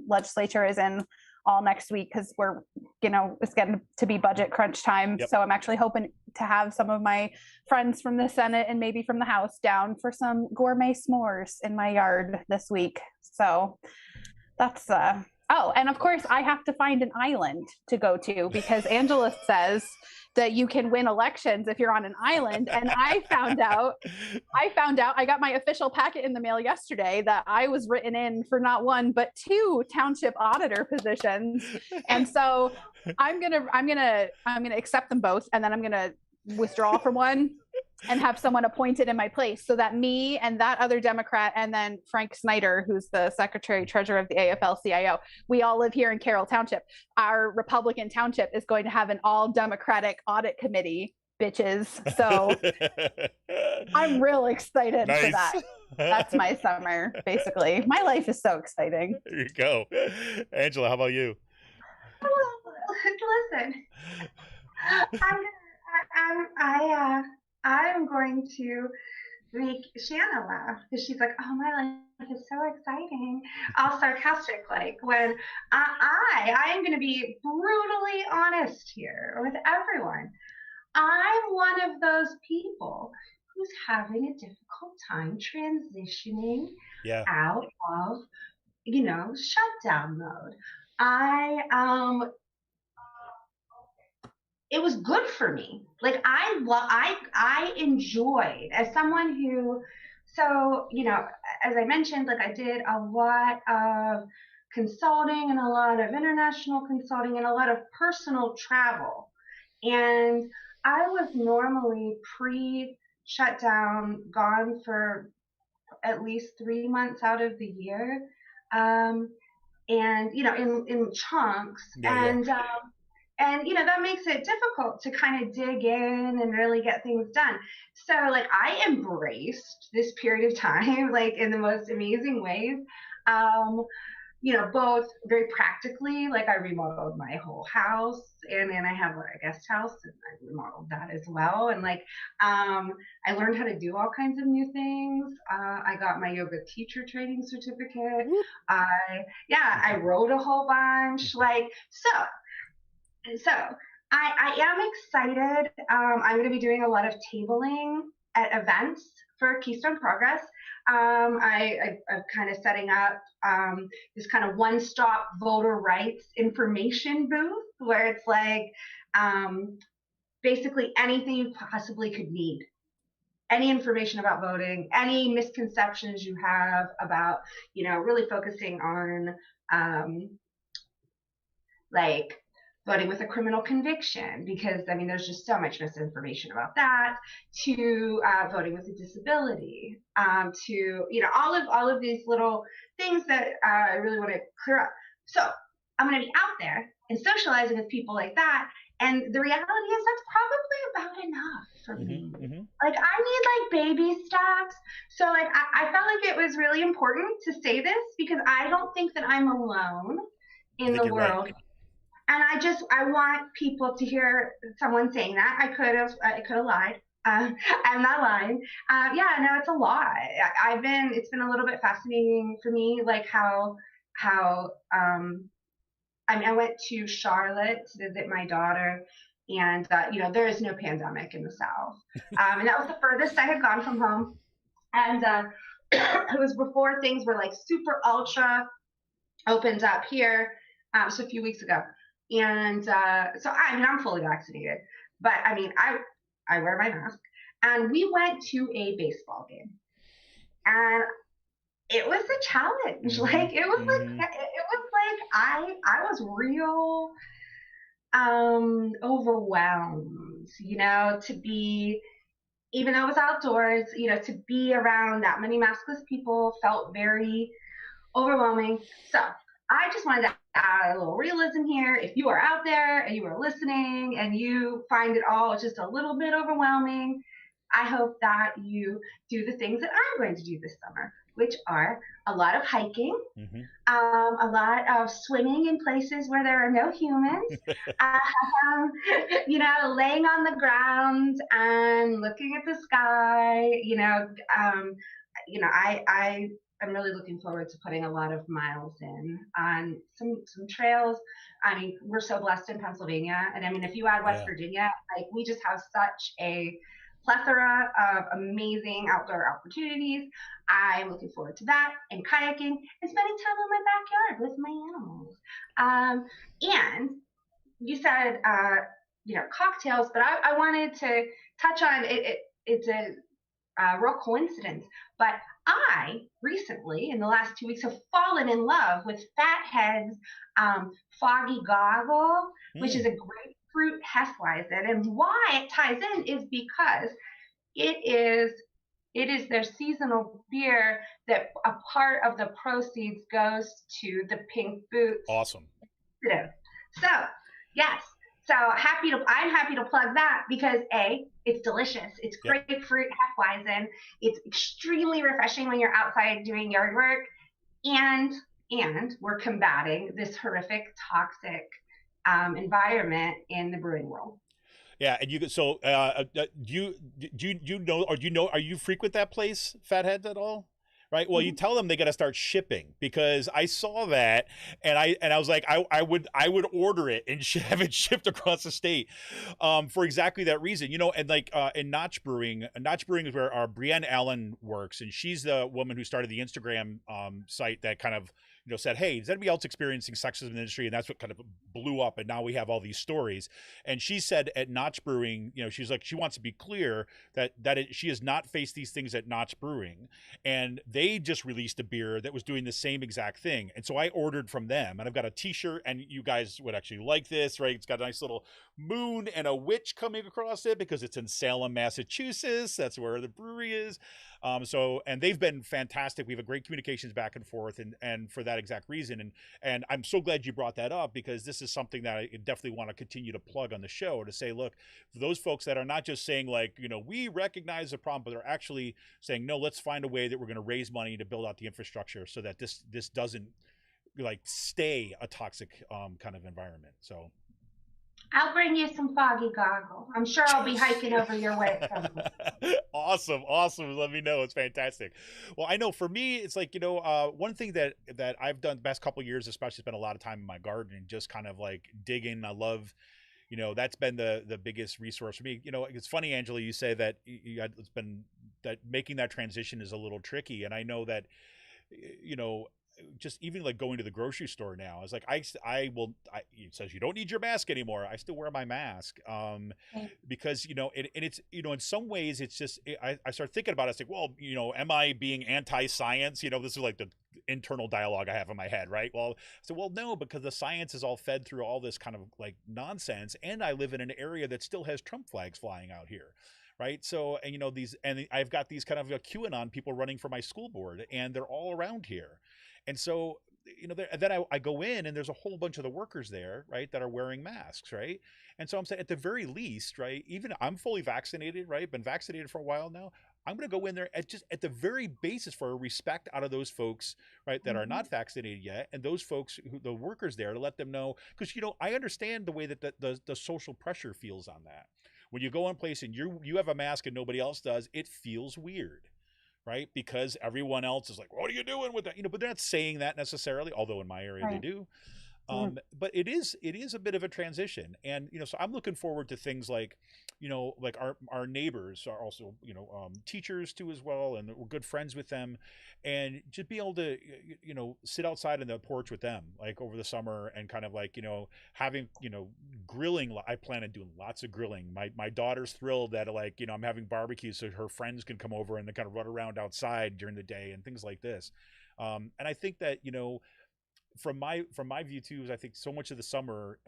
legislature is in all next week because we're, it's getting to be budget crunch time. Yep. So I'm actually hoping to have some of my friends from the Senate and maybe from the House down for some gourmet s'mores in my yard this week. So that's, and of course I have to find an island to go to because Angela says that you can win elections if you're on an island. And I found out, I got my official packet in the mail yesterday that I was written in for not one, but 2 township auditor positions. And so I'm going to accept them both. And then I'm going to withdraw from one and have someone appointed in my place so that me and that other Democrat and then Frank Snyder, who's the secretary treasurer of the AFL-CIO, we all live here in Carroll Township. Our Republican township is going to have an all Democratic audit committee, bitches. So I'm real excited for that. That's my summer, basically. My life is so exciting. There you go. Angela, how about you? Listen, I'm going to make Shanna laugh because she's like, "Oh, my life is so exciting," all sarcastic, like when I am going to be brutally honest here with everyone. I'm one of those people who's having a difficult time transitioning Yeah. out of, shutdown mode. I it was good for me. Like I enjoyed as someone who, so as I mentioned, like I did a lot of consulting and a lot of international consulting and a lot of personal travel, and I was normally pre shutdown gone for at least 3 months out of the year, um, and in chunks, Yeah. and that makes it difficult to kind of dig in and really get things done. So like I embraced this period of time like in the most amazing ways. um Both very practically, like I remodeled my whole house, and then I have a guest house and I remodeled that as well. And like, I learned how to do all kinds of new things. I got my yoga teacher training certificate. I wrote a whole bunch. So I am excited. I'm going to be doing a lot of tabling at events for Keystone Progress. I'm kind of setting up this kind of one-stop voter rights information booth where it's like basically anything you possibly could need. Any information about voting, any misconceptions you have about, really focusing on like voting with a criminal conviction, because I mean there's just so much misinformation about that, to voting with a disability, to all of these little things that I really want to clear up. So I'm going to be out there and socializing with people like that, and the reality is that's probably about enough for me. Like I need like baby steps. So like I felt like it was really important to say this because I don't think that I'm alone in the world. Right. And I want people to hear someone saying that. I could have lied. I'm not lying. No, it's a lot. It's been a little bit fascinating for me, like how I went to Charlotte to visit my daughter, and there is no pandemic in the South, and that was the furthest I had gone from home, and it was before things were like super ultra opened up here, so a few weeks ago. And so I'm fully vaccinated, but I mean, I wear my mask. And we went to a baseball game, and it was a challenge. Like it was like I was real overwhelmed, to be, even though it was outdoors, to be around that many maskless people felt very overwhelming. So I just wanted to add a little realism here. If you are out there and you are listening and you find it all just a little bit overwhelming, I hope that you do the things that I'm going to do this summer, which are a lot of hiking, a lot of swimming in places where there are no humans, laying on the ground and looking at the sky. I'm really looking forward to putting a lot of miles in on some trails. I mean, we're so blessed in Pennsylvania. And I mean, if you add West Virginia, like we just have such a plethora of amazing outdoor opportunities. I'm looking forward to that, and kayaking and spending time in my backyard with my animals. And you said, cocktails, but I wanted to touch on it. It's a real coincidence, but I recently, in the last 2 weeks, have fallen in love with Fathead's Foggy Goggle, which is a grapefruit Hefeweizen. And why it ties in is because it is their seasonal beer that a part of the proceeds goes to the Pink Boots. Awesome. So, yes. So I'm happy to plug that because A, it's delicious. It's grapefruit Hefeweizen. It's extremely refreshing when you're outside doing yard work, and we're combating this horrific toxic environment in the brewing world. Yeah, and do you know, or do you know, are you frequent that place, Fatheads, at all? Right. Well, you tell them they got to start shipping, because I saw that, and I was like, I would order it and have it shipped across the state, for exactly that reason, you know. And like in Notch Brewing is where our Brienne Allen works, and she's the woman who started the Instagram site that kind of, you know, said, hey, is anybody else experiencing sexism in the industry? And that's what kind of blew up. And now we have all these stories. And she said at Notch Brewing, you know, she's like, she wants to be clear that she has not faced these things at Notch Brewing. And they just released a beer that was doing the same exact thing. And so I ordered from them, and I've got a t-shirt, and you guys would actually like this, right? It's got a nice little moon and a witch coming across it because it's in Salem, Massachusetts. That's where the brewery is. And they've been fantastic. We have a great communications back and forth, and for that exact reason. And I'm so glad you brought that up, because this is something that I definitely want to continue to plug on the show, to say, look, for those folks that are not just saying like, you know, we recognize the problem, but they're actually saying, no, let's find a way that we're going to raise money to build out the infrastructure so that this doesn't like stay a toxic kind of environment. So I'll bring you some foggy goggles. I'm sure I'll be hiking over your way at some point. Awesome. Let me know. It's fantastic. Well, I know for me, it's like, you know, one thing that I've done the past couple of years, especially, spent a lot of time in my garden and just kind of like digging. I love, you know, that's been the biggest resource for me. You know, it's funny, Angela, you say that it's been that making that transition is a little tricky. And I know that, you know, just even like going to the grocery store now, I was like, it says you don't need your mask anymore. I still wear my mask, because, you know, and it's, you know, in some ways it's just, I start thinking about it. It's like, well, you know, am I being anti-science? You know, this is like the internal dialogue I have in my head, right? Well, so, well, no, because the science is all fed through all this kind of like nonsense. And I live in an area that still has Trump flags flying out here. Right. So, and, you know, and I've got these kind of QAnon people running for my school board, and they're all around here. And so, you know, then I go in, and there's a whole bunch of the workers there, right, that are wearing masks, right? And so I'm saying, at the very least, right, even I'm fully vaccinated, right, been vaccinated for a while now. I'm going to go in there at the very basis for a respect out of those folks, right, that are not vaccinated yet, and those folks, the workers there, to let them know, because, you know, I understand the way that the social pressure feels on that. When you go in place and you have a mask and nobody else does, it feels weird. Right? Because everyone else is like, what are you doing with that? You know, but they're not saying that necessarily, although in my area they do. But it is a bit of a transition. And, you know, so I'm looking forward to things like, you know, like our neighbors are also, you know, teachers too as well. And we're good friends with them, and just be able to, you know, sit outside in the porch with them, like over the summer, and kind of like, you know, having, you know, grilling. I plan on doing lots of grilling. My daughter's thrilled that, like, you know, I'm having barbecue so her friends can come over and they kind of run around outside during the day and things like this. And I think that, you know, from my view too, is I think so much of the summer,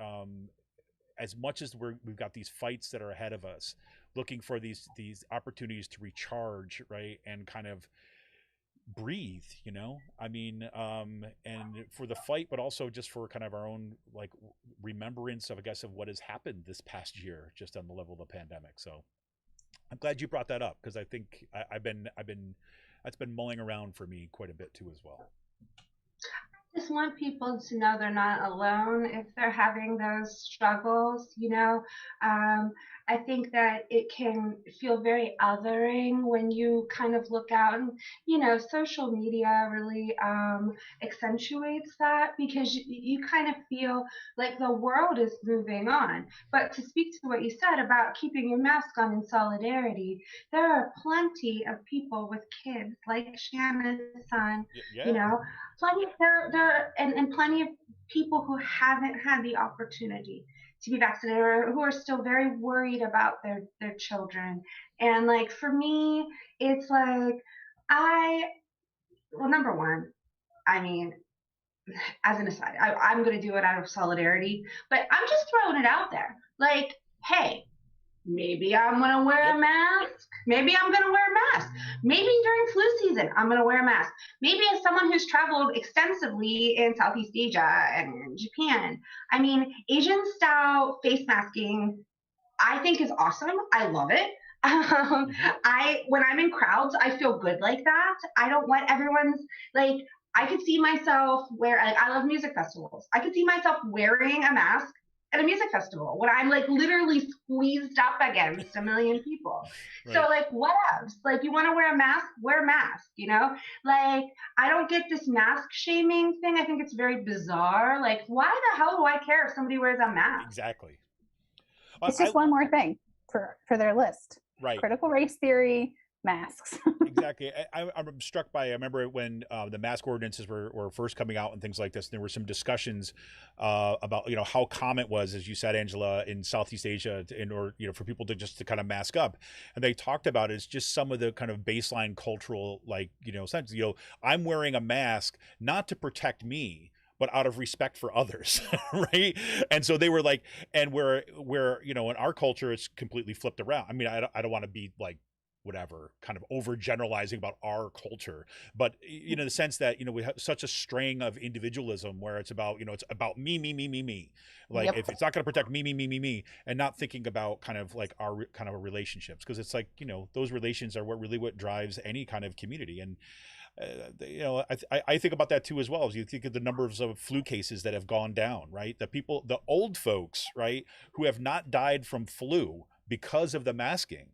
as much as we've got these fights that are ahead of us, looking for these opportunities to recharge, right, and kind of breathe, you know, I mean, and for the fight, but also just for kind of our own like remembrance of, I guess, of what has happened this past year, just on the level of the pandemic. So I'm glad you brought that up, because I think I've been that's been mulling around for me quite a bit too as well. Just want people to know they're not alone if they're having those struggles, you know. I think that it can feel very othering when you kind of look out, and, you know, social media really accentuates that, because you kind of feel like the world is moving on. But to speak to what you said about keeping your mask on in solidarity, there are plenty of people with kids like Shanna's son, Yeah. you know, plenty and plenty of people who haven't had the opportunity to be vaccinated, or who are still very worried about their children. And like, for me, it's like, well, number one, I mean, as an aside, I'm going to do it out of solidarity, but I'm just throwing it out there. Like, hey, maybe I'm going to wear a mask. Maybe I'm going to wear a mask. Maybe during flu season, I'm going to wear a mask. Maybe as someone who's traveled extensively in Southeast Asia and Japan, I mean, Asian style face masking, I think, is awesome. I love it. When I'm in crowds, I feel good like that. I don't want everyone's, like, I could see myself I love music festivals. I could see myself wearing a mask at a music festival when I'm like literally squeezed up against a million people. Right. So like whatevs. Like you want to wear a mask, wear a mask, you know? Like I don't get this mask shaming thing. I think it's very bizarre. Like why the hell do I care if somebody wears a mask? Exactly. It's just one more thing for their list. Right. Critical race theory, masks. Exactly. I'm struck by, I remember when the mask ordinances were first coming out and things like this, and there were some discussions about, you know, how common it was, as you said, Angela, in Southeast Asia for people to kind of mask up. And they talked about it as just some of the kind of baseline cultural, like, you know, sense, you know, I'm wearing a mask not to protect me, but out of respect for others, right? And so they were like, and where you know, in our culture, it's completely flipped around. I mean, I don't want to be like, whatever, kind of overgeneralizing about our culture, but you know, the sense that, you know, we have such a string of individualism where it's about, you know, it's about me. Like Yep. if it's not going to protect me, and not thinking about kind of like our kind of relationships, because it's like, you know, those relations are what drives any kind of community. And you know, I think about that too as well. As you think of the numbers of flu cases that have gone down, right? The old folks, right, who have not died from flu because of the masking,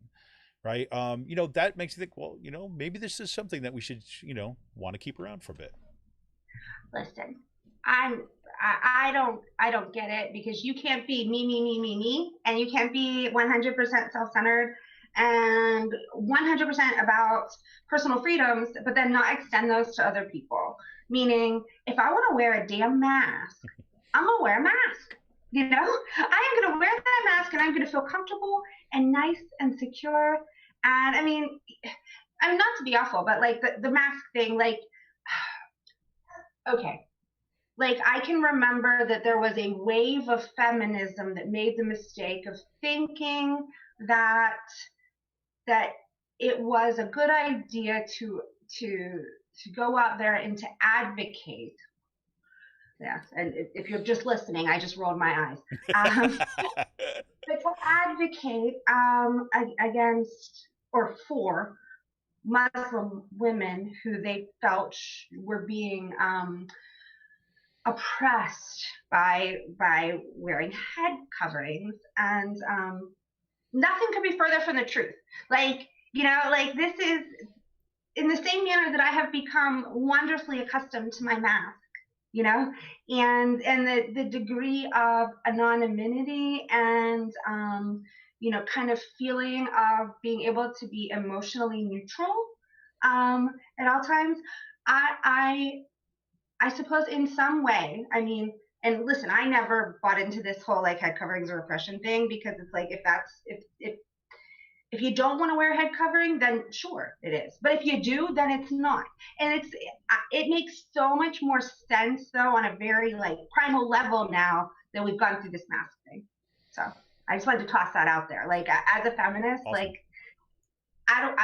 right? You know, that makes you think, well, you know, maybe this is something that we should, you know, want to keep around for a bit. Listen, I don't get it, because you can't be me, and you can't be 100% self-centered and 100% about personal freedoms, but then not extend those to other people. Meaning, if I want to wear a damn mask, I'm gonna wear a mask. You know, I am gonna wear that mask, and I'm gonna feel comfortable and nice and secure. And I mean not to be awful, but like the mask thing, like, okay. Like I can remember that there was a wave of feminism that made the mistake of thinking that it was a good idea to go out there and to advocate. Yes, and if you're just listening, I just rolled my eyes. But to advocate against or for Muslim women who they felt were being oppressed by wearing head coverings, and nothing could be further from the truth. Like, you know, like this is in the same manner that I have become wonderfully accustomed to my mask, you know, and the degree of anonymity and you know, kind of feeling of being able to be emotionally neutral at all times. I suppose in some way, I mean, and listen, I never bought into this whole like head coverings or oppression thing, because it's like, if you don't want to wear a head covering, then sure it is. But if you do, then it's not. And it makes so much more sense though on a very like primal level now that we've gone through this mask thing. So I just wanted to toss that out there. Like as a feminist, Awesome. like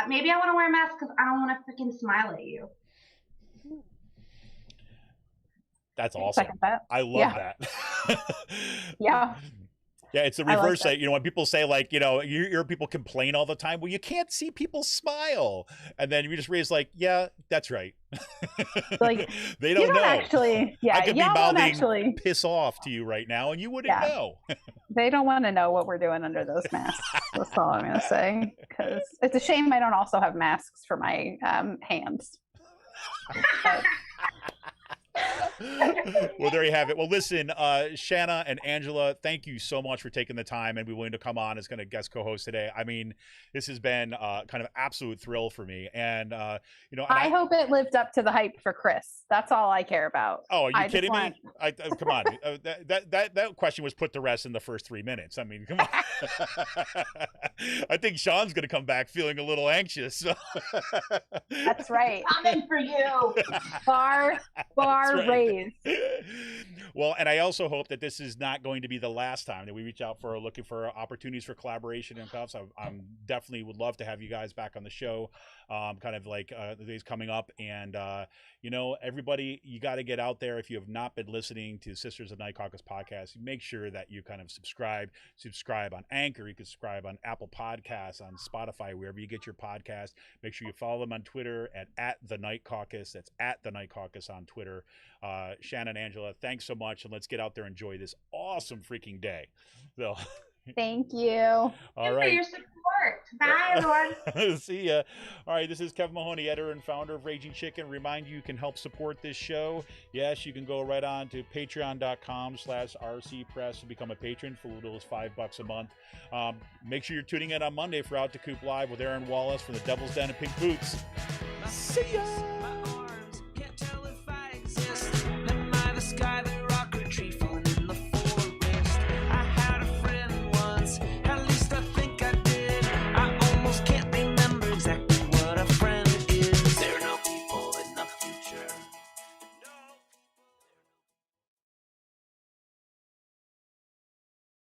maybe I want to wear a mask because I don't want to freaking smile at you. That's awesome. I love that. Yeah. Yeah, it's the reverse. Like, you know, when people say like, you know, you hear people complain all the time, well, you can't see people smile, and then you just raise like, yeah, that's right. Like they don't know. Actually, yeah, I could be mouthing piss piss off to you right now, and you wouldn't know. They don't want to know what we're doing under those masks. That's all I'm gonna say. Because it's a shame I don't also have masks for my hands. But... Well, there you have it. Well, listen, Shanna and Angela, thank you so much for taking the time and be willing to come on as kind of guest co-host today. I mean, this has been kind of absolute thrill for me, and you know, I hope it lived up to the hype for Chris. That's all I care about. Oh, are you kidding me? Come on, that question was put to rest in the first 3 minutes. I mean, come on. I think Sean's going to come back feeling a little anxious. So. That's right. Coming for you. Bar raised. Well, and I also hope that this is not going to be the last time that we reach out for looking for opportunities for collaboration and stuff. So I'm definitely would love to have you guys back on the show, kind of like the days coming up. And, you know, everybody, you got to get out there. If you have not been listening to Sisters of Night Caucus podcast, make sure that you kind of subscribe on Anchor. You can subscribe on Apple Podcasts, on Spotify, wherever you get your podcast. Make sure you follow them on Twitter at the Night Caucus. That's at the Night Caucus on Twitter. Shanna and Angela, thanks so much much, and let's get out there and enjoy this awesome freaking day. So, Thank you. all For right. your support. Bye, everyone. See ya. All right, this is Kevin Mahoney, editor and founder of Raging Chicken. Remind you can help support this show. Yes, you can go right on to patreon.com/rcpress to become a patron for as little as $5 a month. Make sure you're tuning in on Monday for Out to Coop Live with Aaron Wallace from the Devil's Den and Pink Boots. See ya.